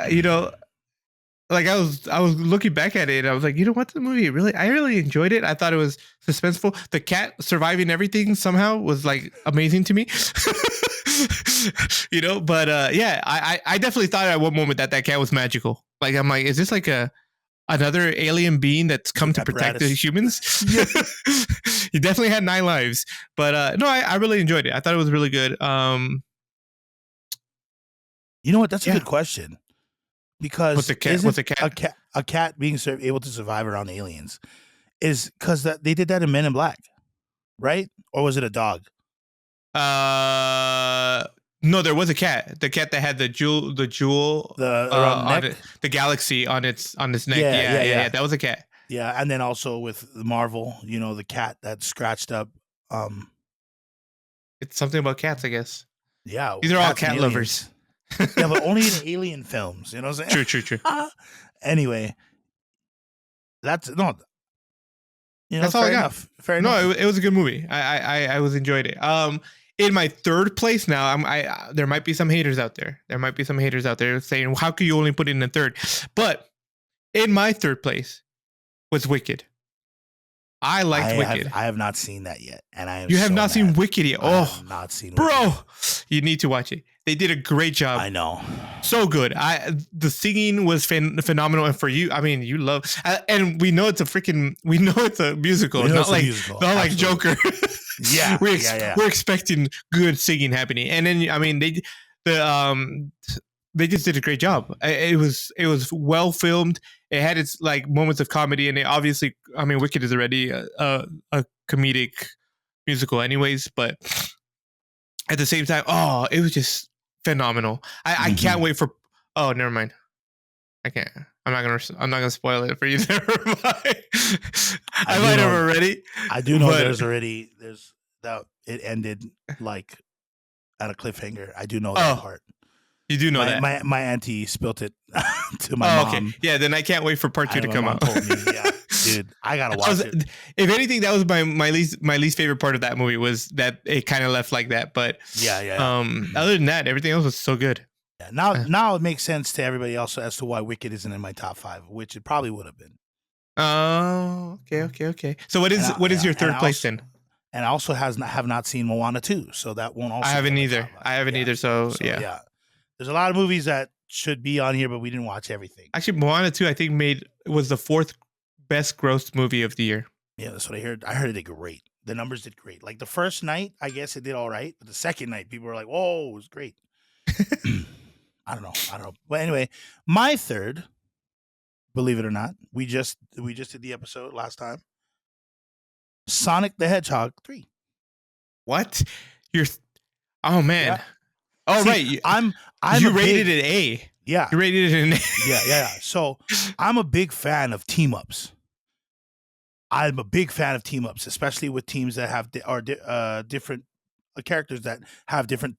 like I was looking back at it and I was like, you know what, the movie I really enjoyed it. I thought it was suspenseful. The cat surviving everything somehow was like amazing to me. But yeah, I definitely thought at one moment that cat was magical. Like I'm like, is this like another alien being that's come to protect the humans? Yeah. He definitely had 9 lives. But no, I really enjoyed it. I thought it was really good. You know what? That's a good question. Because what's a cat? A cat being able to survive around aliens is because they did that in Men in Black, right? Or was it a dog? No, there was a cat. The cat that had the jewel around on neck? the galaxy on its neck. Yeah. That was a cat. Yeah, and then also with Marvel, the cat that scratched up. It's something about cats, I guess. Yeah, these are all cat lovers. Yeah, but only in alien films. You know what I'm saying? True. Anyway, that's all I got. Fair enough. No, it was a good movie. I enjoyed it. In my third place now, there might be some haters out there. There might be some haters out there saying, how could you only put it in a third? But in my third place was Wicked. I liked Wicked. I have not seen that yet, and You have not seen Wicked yet? I have not seen Wicked. Bro, you need to watch it. They did a great job. I know, so good. The singing was phenomenal, and for you, I mean, you love, and we know it's a musical, not like Joker. Yeah, we're expecting good singing happening, and then I mean they just did a great job. It was well filmed. It had its like moments of comedy, and it obviously, I mean, Wicked is already a comedic musical, anyways. But at the same time, it was just phenomenal. I can't wait for. Oh, never mind. I can't. I'm not gonna spoil it for you. Never mind. I might have already. I do know there's that it ended like at a cliffhanger. I do know that part. You do know that. My auntie spilt it to my mom. Okay. Yeah, then I can't wait for part 2 to come out. Told me, yeah. Dude, I gotta watch it. If anything, that was my least favorite part of that movie, was that it kind of left like that. But yeah. Other than that, everything else was so good. Yeah, now it makes sense to everybody else as to why Wicked isn't in my top 5, which it probably would have been. Oh, okay. So what is your third place then? And I also have not seen Moana 2, so that won't also. I haven't either. So yeah. There's a lot of movies that should be on here, but we didn't watch everything. Actually, Moana 2, I think was the 4th best grossed movie of the year. Yeah, that's what I heard. I heard it did great. The numbers did great. Like the first night, I guess it did all right, but the second night, people were like, "Whoa, it was great." I don't know. But anyway, my third, believe it or not, we just did the episode last time. Sonic the Hedgehog 3. What? Oh man. Yeah. Oh, right. You rated it A. Yeah. You rated it an A. Yeah. So I'm a big fan of team ups. I'm a big fan of team ups, especially with teams that have different characters that have different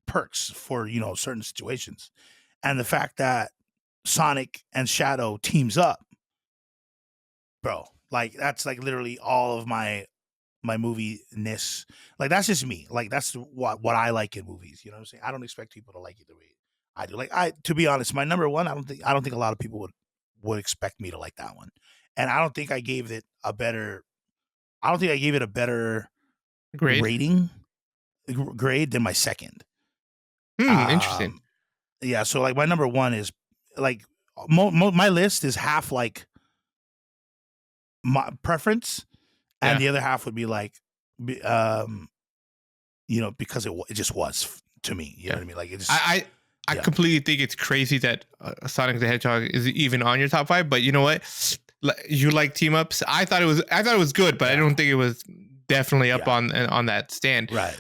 perks for certain situations. And the fact that Sonic and Shadow teams up, bro, like that's like literally all of my movie-ness. Like that's just me. Like that's what I like in movies. You know what I'm saying? I don't expect people to like it the way I do. Like to be honest, my number one, I don't think a lot of people would expect me to like that one, and I don't think I gave it a better. I don't think I gave it a better Great. grade than my second. Interesting. Yeah, so like my number one is like my list is half like my preference, and the other half would be like, because it just was to me. You know what I mean? Like it just. I completely think it's crazy that Sonic the Hedgehog is even on your top 5. But you know what? You like team ups. I thought it was good, but I don't think it was definitely up on that stand. Right.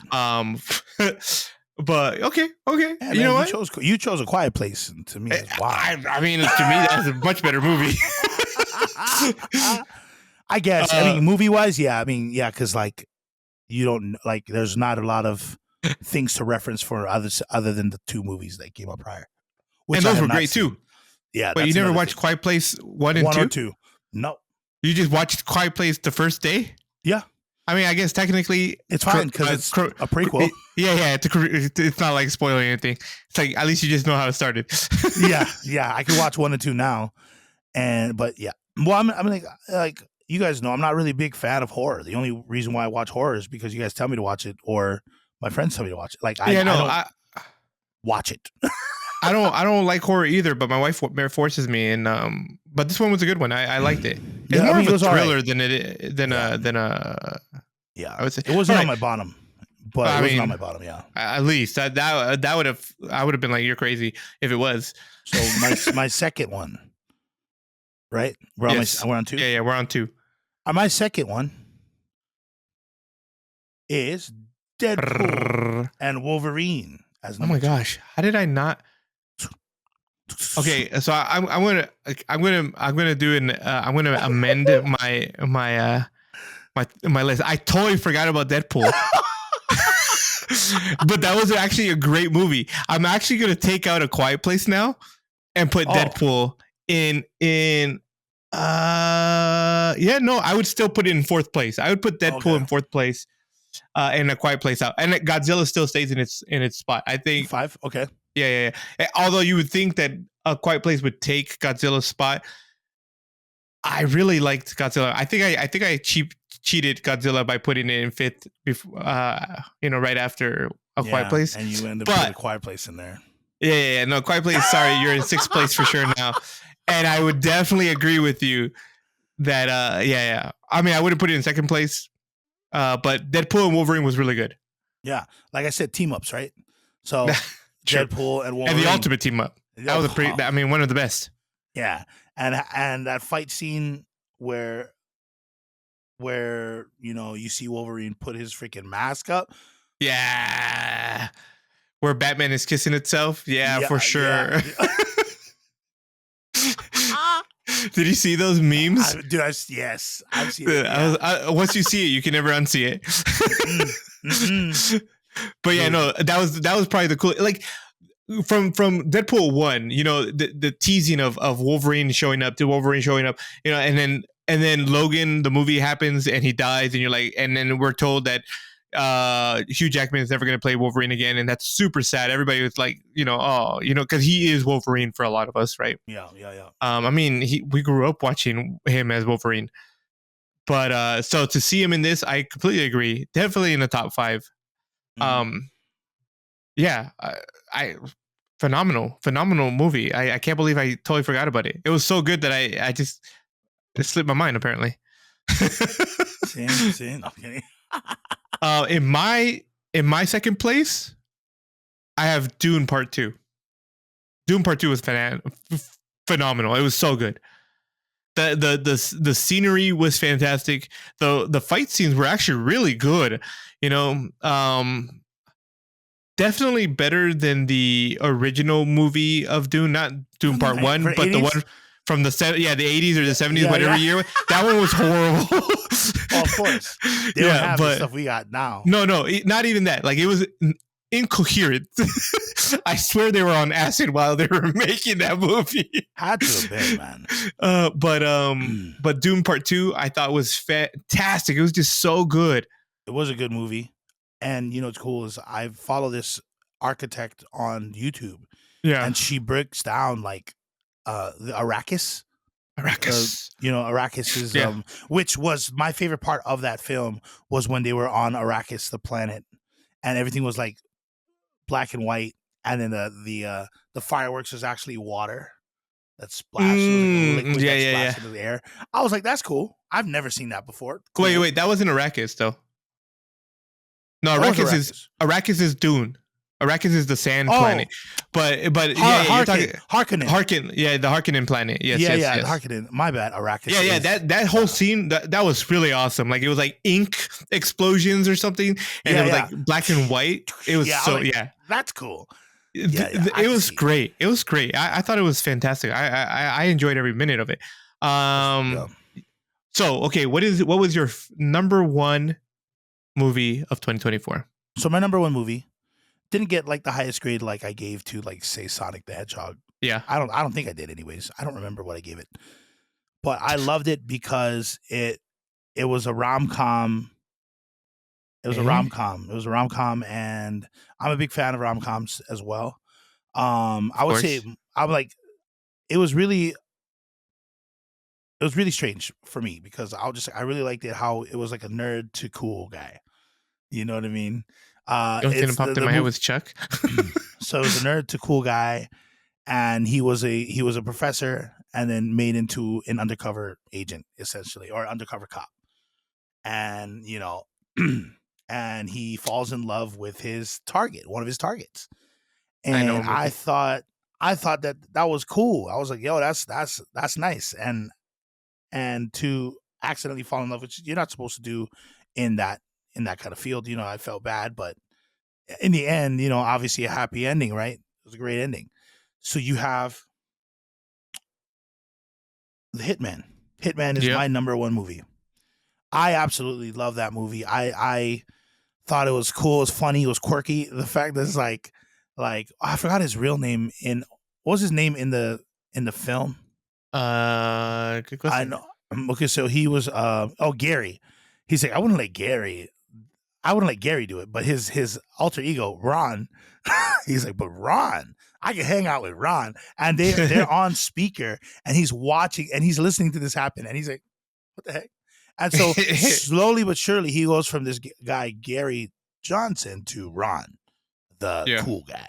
But okay. Yeah, you know what? You chose A Quiet Place, and to me, wow. I mean, to me, that's a much better movie. I guess. I mean, movie wise, yeah. I mean, yeah, because like you don't like. There's not a lot of things to reference for others other than the 2 movies that came out prior, and those were great too. Yeah, but you never watched Quiet Place 1 and 2? Or 2? No. You just watched Quiet Place the first day? Yeah. I mean, I guess technically it's fine because it's a prequel. Yeah, it's not like spoiling anything. It's like at least you just know how it started. yeah. I can watch 1 and 2 now, but yeah. Well, I'm like you guys know, I'm not really a big fan of horror. The only reason why I watch horror is because you guys tell me to watch it, or my friends tell me to watch it. Like I don't watch it. I don't like horror either, but my wife forces me, and but this one was a good one. I liked it. It's more of a thriller than a. Yeah, I would say it wasn't on my bottom, but it wasn't on my bottom. Yeah, at least that would have. I would have been like, you're crazy if it was. So my second one, right? We're on 2. Yeah, we're on 2. My second one is Deadpool and Wolverine. Oh my gosh, how did I not? Okay, so I'm gonna amend my list. I totally forgot about Deadpool. But that was actually a great movie. I'm actually gonna take out A Quiet Place now and put Deadpool in I would still put it in 4th place. I would put Deadpool in 4th place and A Quiet Place out, and Godzilla still stays in its spot. I think 5. Okay. Yeah. Although you would think that A Quiet Place would take Godzilla's spot, I really liked Godzilla. I think I cheated Godzilla by putting it in 5th before, right after A Quiet Place. And you ended up putting A Quiet Place in there. Yeah. No, Quiet Place. Sorry, you're in 6th place for sure now. And I would definitely agree with you that I mean, I wouldn't put it in 2nd place, but Deadpool and Wolverine was really good. Yeah, like I said, team ups, right? So Deadpool and Wolverine, and the ultimate team up. That was one of the best. Yeah, and that fight scene where you see Wolverine put his freaking mask up. Yeah, where Batman is kissing itself. Yeah, for sure. Yeah. Did you see those memes? Yes, I've seen it. Once you see it, you can never unsee it. But yeah, no, that was probably the cool. Like from Deadpool 1, the teasing of Wolverine showing up, and then Logan, the movie happens and he dies, and you're like, and then we're told that Hugh Jackman is never going to play Wolverine again, and that's super sad. Everybody was like, because he is Wolverine for a lot of us, right? Yeah. I mean, we grew up watching him as Wolverine, but so to see him in this, I completely agree. Definitely in the top 5. Yeah, phenomenal movie. I can't believe I totally forgot about it. It was so good that I just it slipped my mind apparently. Same. Okay. In my 2nd place, I have Dune Part 2. Dune Part 2 was phenomenal. It was so good. The scenery was fantastic. The fight scenes were actually really good. Definitely better than the original movie of Dune, not Dune Part 1, but 80s? The one from the 80s or the 70s, whatever year. That one was horrible. Well, of course. They don't have the stuff we got now. No, not even that. Like, it was incoherent. I swear they were on acid while they were making that movie. Had to have been, man. But Dune Part 2, I thought was fantastic. It was just so good. It was a good movie. And what's cool is I follow this architect on YouTube, Yeah. and she breaks down like the Arrakis. Arrakis. Arrakis is Yeah. which was my favorite part of that film, was when they were on Arrakis, the planet, and everything was like black and white, and then the fireworks was actually water that splashed. It was like a liquid that splashed into the air. I was like, that's cool. I've never seen that before. Cool. Wait, that wasn't Arrakis though. No, Arrakis is Dune. Arrakis is the sand planet, but you're talking Harkonnen. Yeah, the Harkonnen planet. Yes, the Harkonnen. My bad, Arrakis. Yeah, that whole scene that was really awesome. Like it was like ink explosions or something, and it was like black and white. It was that's cool. It was great. It was great. I thought it was fantastic. I enjoyed every minute of it. So okay, what was your number one movie of 2024? So my number one movie didn't get like the highest grade like I gave to like say Sonic the Hedgehog. Yeah. I don't think I did anyways. I don't remember what I gave it. But I loved it because it was a rom-com. It was a rom-com, and I'm a big fan of rom-coms as well. I would say I'm like it was really strange for me because I really liked it how it was like a nerd to cool guy. You know what I mean? The thing that popped in my head was Chuck. So it was a nerd to cool guy, and he was a professor, and then made into an undercover agent essentially, or undercover cop, and and he falls in love with one of his targets, and I thought that was cool. I was like, yo, that's nice, and to accidentally fall in love, which you're not supposed to do in that kind of field. I felt bad, but in the end, obviously a happy ending, right? It was a great ending. So you have The Hitman. Hitman is my number one movie. I absolutely love that movie. I thought it was cool, it was funny, it was quirky. The fact that it's like I forgot his real name what was his name in the film? Good question. I know. Okay, so he was Gary. He's like, I wouldn't let Gary do it, but his alter ego, Ron, he's like, but Ron, I can hang out with Ron. And they're on speaker, and he's watching and he's listening to this happen, and he's like, what the heck? And so slowly but surely he goes from this guy, Gary Johnson, to Ron, the cool guy.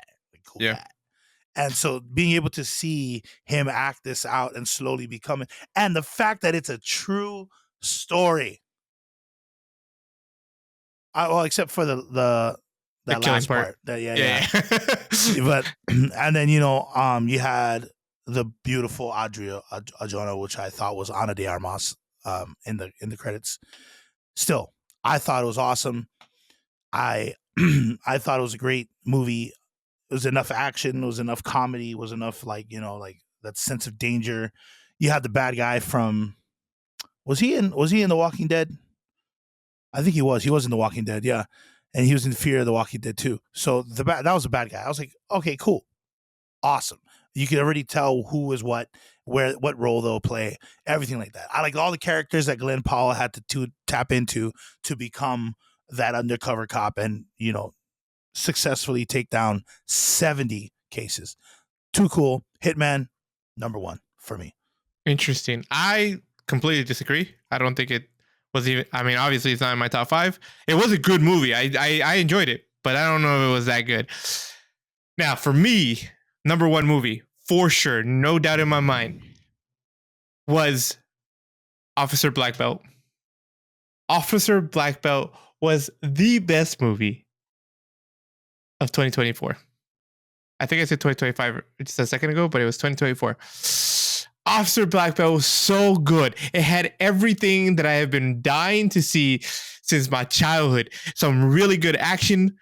Guy. And so being able to see him act this out and slowly becoming, and the fact that it's a true story. Well, except for that last part. Yeah. But and then you had the beautiful Adria Arjona, which I thought was Ana de Armas in the credits. Still, I thought it was awesome. I thought it was a great movie. It was enough action. It was enough comedy. It was enough like that sense of danger. You had the bad guy from. Was he in The Walking Dead? I think he was. He was in The Walking Dead, yeah. And he was in Fear of the Walking Dead too. So that was a bad guy. I was like, okay, cool. Awesome. You could already tell who was what role they'll play, everything like that. I like all the characters that Glenn Powell had to tap into to become that undercover cop and, successfully take down 70 cases. Too cool. Hitman, number one for me. Interesting. I completely disagree. I don't think it was even, obviously it's not in my top 5. It was a good movie. I enjoyed it, but I don't know if it was that good. Now, for me, number one movie, for sure, no doubt in my mind, was Officer Black Belt. Officer Black Belt was the best movie of 2024. I think I said 2025 just a second ago, but it was 2024. Officer Black Belt was so good. It had everything that I have been dying to see since my childhood. Some really good action,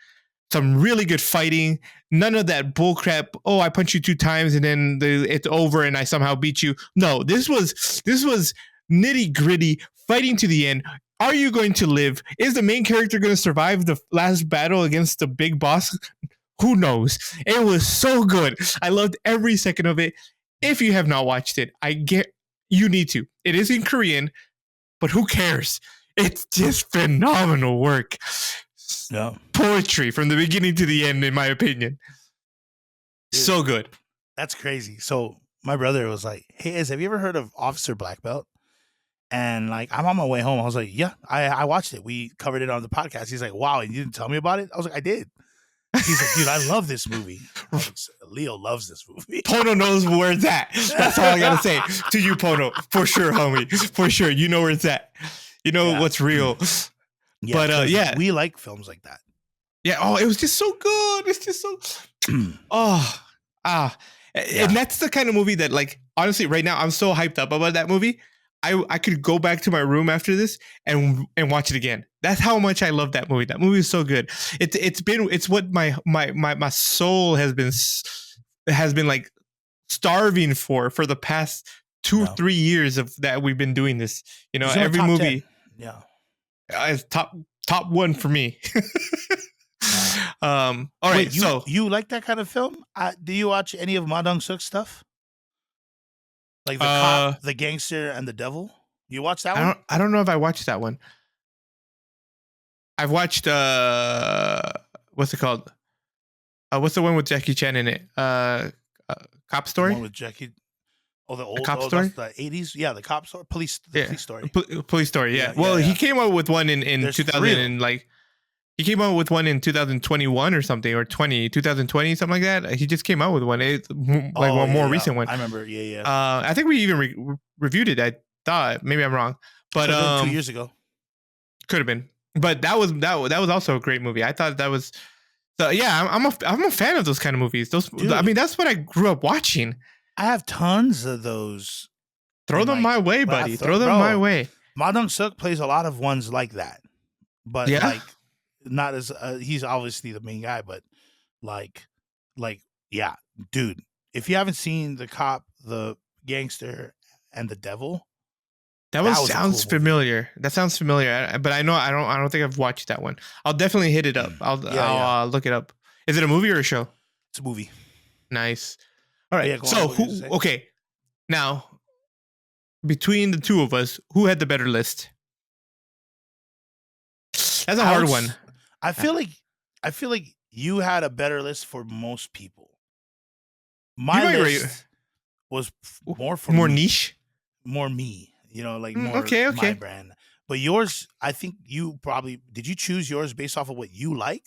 some really good fighting. None of that bullcrap. Oh, I punch you 2 times and then it's over and I somehow beat you. No, this was nitty gritty fighting to the end. Are you going to live? Is the main character going to survive the last battle against the big boss? Who knows? It was so good. I loved every second of it. If you have not watched it, you need to. It is in Korean, but who cares? It's just phenomenal work. Yeah. Poetry from the beginning to the end, in my opinion. So good. That's crazy. So my brother was like, "Hey, have you ever heard of Officer Black Belt?" And like, I'm on my way home. I was like, "Yeah, I watched it. We covered it on the podcast." He's like, "Wow, and you didn't tell me about it?" I was like, "I did." He's like, "Dude, I love this movie." I was like, Leo loves this movie. Pono knows where it's at. That's all I gotta say to you, Pono. For sure, homie. For sure, you know where it's at. You know what's real. Yeah, But yeah, we like films like that. Yeah. Oh, it was just so good. It's just so. And that's the kind of movie that, like, honestly, right now I'm so hyped up about that movie. I could go back to my room after this and watch it again. That's how much I love that movie. That movie is so good. It's what my soul has been like starving for the past 2-3 years of that we've been doing this. You know, every movie. 10. Is top one for me. All right. Wait, you like that kind of film? Do you watch any of Ma Dong-seok's stuff? Like the cop, the gangster, and the devil. You watch that one? I don't know if I watched that one. I've watched what's it called? What's the one with Jackie Chan in it? Cop Story. The one with Jackie. Oh, the old Cop Story. The 80s. Yeah, the Cop Story. Police Story. Police Story. Yeah. Well, he came out with one in 2000 and like. He came out with one in 2021 or something, or 2020, something like that. He just came out with one, one more recent one. I remember, yeah. I think we even reviewed it. I thought, maybe I'm wrong, but 2 years ago, could have been. But that was also a great movie. I thought that was. So yeah, I'm a fan of those kind of movies. Dude, I mean, that's what I grew up watching. I have tons of those. Throw them my way, buddy. Throw them my way. Ma Dong-seok plays a lot of ones like that, but like. Not as he's obviously the main guy, but like yeah, dude. If you haven't seen the cop, the gangster, and the devil, that sounds familiar. That sounds familiar, but I don't think I've watched that one. I'll definitely hit it up. I'll look it up. Is it a movie or a show? It's a movie. Nice. All right. So okay, now between the two of us, who had the better list? That's a hard one. I feel like you had a better list for most people. My list was more niche, more me. You know, like more okay. my brand. But yours, I think you probably did. You choose yours based off of what you like,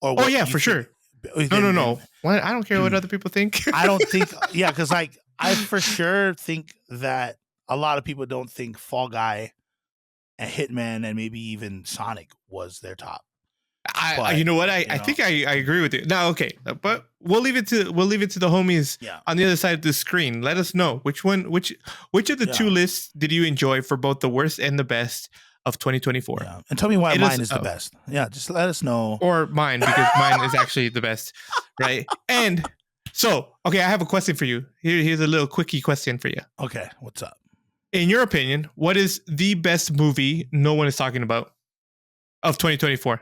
or what for sure. No. What? I don't care what other people think. I don't think. Yeah, because like I for sure think that a lot of people don't think Fall Guy and Hitman and maybe even Sonic was their top. You know what? I think I agree with you. Now, okay, but we'll leave it to the homies on the other side of the screen. Let us know which of the two lists did you enjoy for both the worst and the best of 2024. Yeah. And tell me why mine is the best. Yeah, just let us know. Or mine, because mine is actually the best, right? And so, okay, I have a question for you. Here's a little quickie question for you. Okay, what's up? In your opinion, what is the best movie no one is talking about of 2024?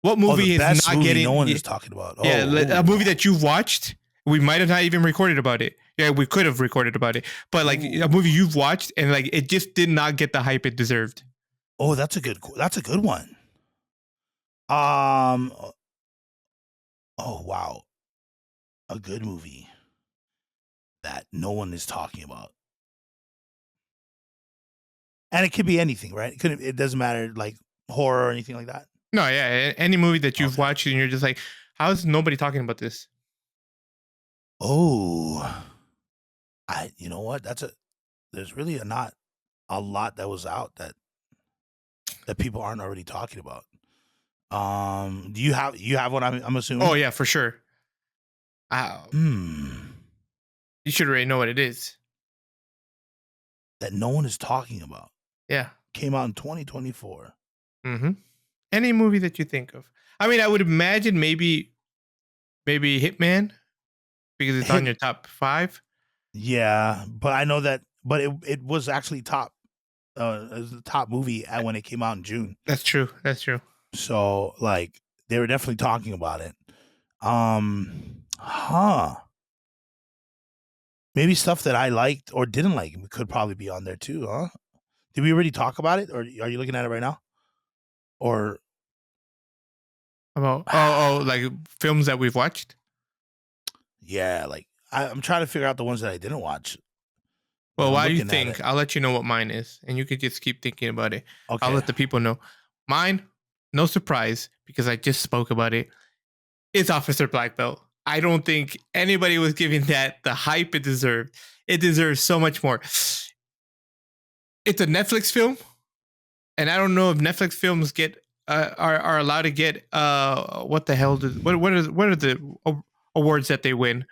What movie is not getting? No one is talking about. A movie that you've watched. We might have not even recorded about it. Yeah, we could have recorded about it, but like a movie you've watched and like it just did not get the hype it deserved. Oh, that's a good one. Oh wow, a good movie that no one is talking about, and it could be anything, right? It doesn't matter, like horror or anything like that. No, yeah, any movie that you've watched and you're just like, how is nobody talking about this? Oh, you know what? There's really not a lot that was out that people aren't already talking about. Do you have one? I'm assuming. Oh yeah, for sure. You should already know what it is. That no one is talking about. Yeah. Came out in 2024. Mm-hmm. Any movie that you think of. I mean, I would imagine maybe Hitman, because it's on your top 5. Yeah, but I know that. But it was actually top. It was the top movie when it came out in June. That's true. So like they were definitely talking about it. Maybe stuff that I liked or didn't like could probably be on there too, huh? Did we already talk about it, or are you looking at it right now? Or about like films that we've watched? Yeah, like I'm trying to figure out the ones that I didn't watch. Well, I'm while you looking at think, it. I'll let you know what mine is, and you could just keep thinking about it. I'll Okay. let the people know. Mine, no surprise, because I just spoke about it. It's Officer Black Belt. I don't think anybody was giving that the hype it deserved. It deserves so much more. It's a Netflix film, and I don't know if Netflix films get are allowed to get what the hell does what are the awards that they win?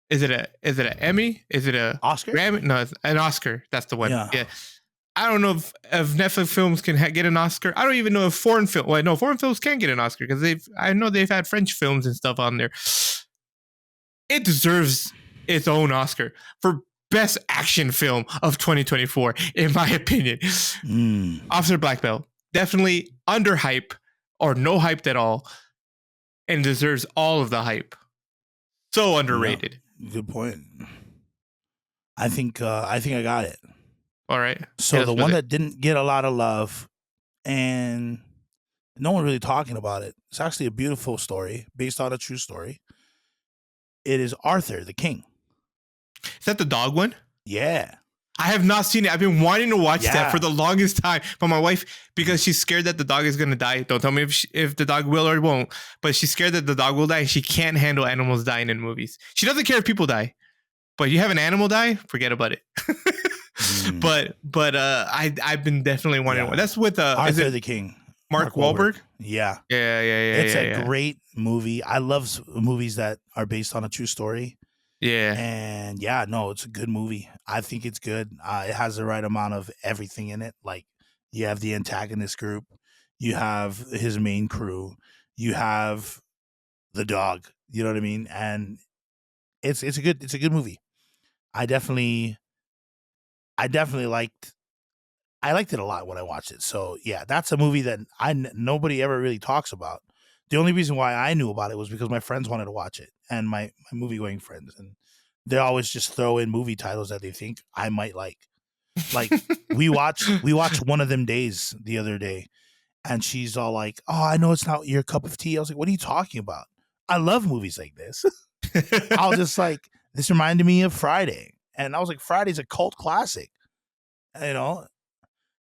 Is it an Emmy? Is it a Oscar? Grammy? No, it's an Oscar. That's the one. Yeah. Yeah. I don't know if Netflix films can get an Oscar. I don't even know if foreign film. Well, no, foreign films can get an Oscar because I know they've had French films and stuff on there. It deserves its own Oscar for best action film of 2024, in my opinion. Officer Black Belt, definitely under hype or no hyped at all, and deserves all of the hype. So underrated. Yeah, good point. I think I got it. All right. So the one that didn't get a lot of love, and no one really talking about it. It's actually a beautiful story based on a true story. It is Arthur the King. Is that the dog one? Yeah. I have not seen it. I've been wanting to watch that for the longest time. But my wife, because she's scared that the dog is going to die. Don't tell me if the dog will or won't. But she's scared that the dog will die. And she can't handle animals dying in movies. She doesn't care if people die. But you have an animal die, forget about it. But I've been definitely wanting to watch. That's with Arthur the King. Mark Wahlberg? Yeah. Yeah. It's a great movie. I love movies that are based on a true story. Yeah. And yeah, no, it's a good movie. I think it's good. It has the right amount of everything in it. Like you have the antagonist group, you have his main crew, you have the dog. You know what I mean? And it's a good movie. I definitely liked it a lot when I watched it. So yeah, that's a movie that nobody ever really talks about. The only reason why I knew about it was because my friends wanted to watch it, and my movie going friends, and they always just throw in movie titles that they think I might like. Like we watched One of Them Days the other day, and she's all like, "Oh, I know it's not your cup of tea." I was like, "What are you talking about? I love movies like this." I was just like, "This reminded me of Friday," and I was like, "Friday's a cult classic," you know.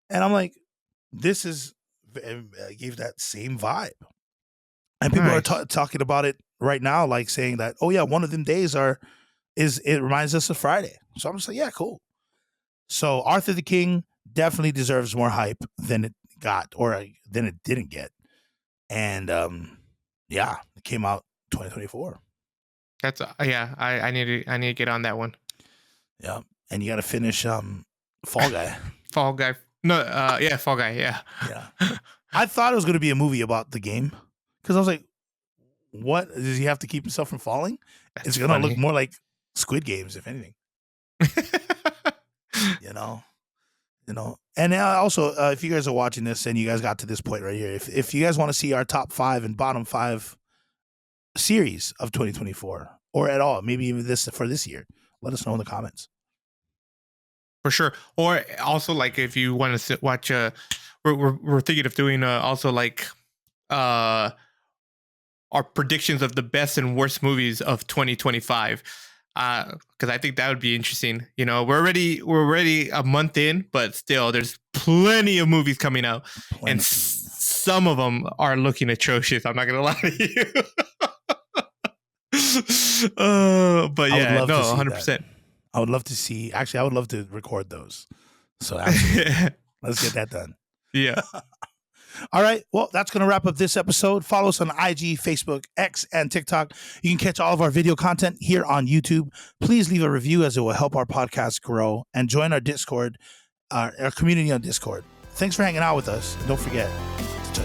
And I'm like, "This is gave that same vibe." And people are talking about it right now, like saying that, "Oh yeah, One of Them Days it reminds us of Friday." So I'm just like, "Yeah, cool." So Arthur the King definitely deserves more hype than it got or than it didn't get. And yeah, it came out 2024. That's I need to get on that one. Yeah, and you got to finish Fall Guy. Fall Guy. No, Fall Guy. Yeah. Yeah. I thought it was going to be a movie about the game because I was like, "What does he have to keep himself from falling?" It's going to look more like Squid Games, if anything. you know. And also, if you guys are watching this and you guys got to this point right here, if you guys want to see our top 5 and bottom 5 series of 2024 or at all, maybe even for this year, let us know in the comments. For sure. Or also, like, if you want to watch, we're thinking of doing also like our predictions of the best and worst movies of 2025. Because I think that would be interesting. You know, we're already a month in, but still, there's plenty of movies coming out, and some of them are looking atrocious. I'm not gonna lie to you. But yeah, no, 100%. I would love to see. Actually, I would love to record those. So let's get that done. Yeah. All right. Well, that's going to wrap up this episode. Follow us on IG, Facebook, X, and TikTok. You can catch all of our video content here on YouTube. Please leave a review as it will help our podcast grow, and join our Discord, our community on Discord. Thanks for hanging out with us. And don't forget to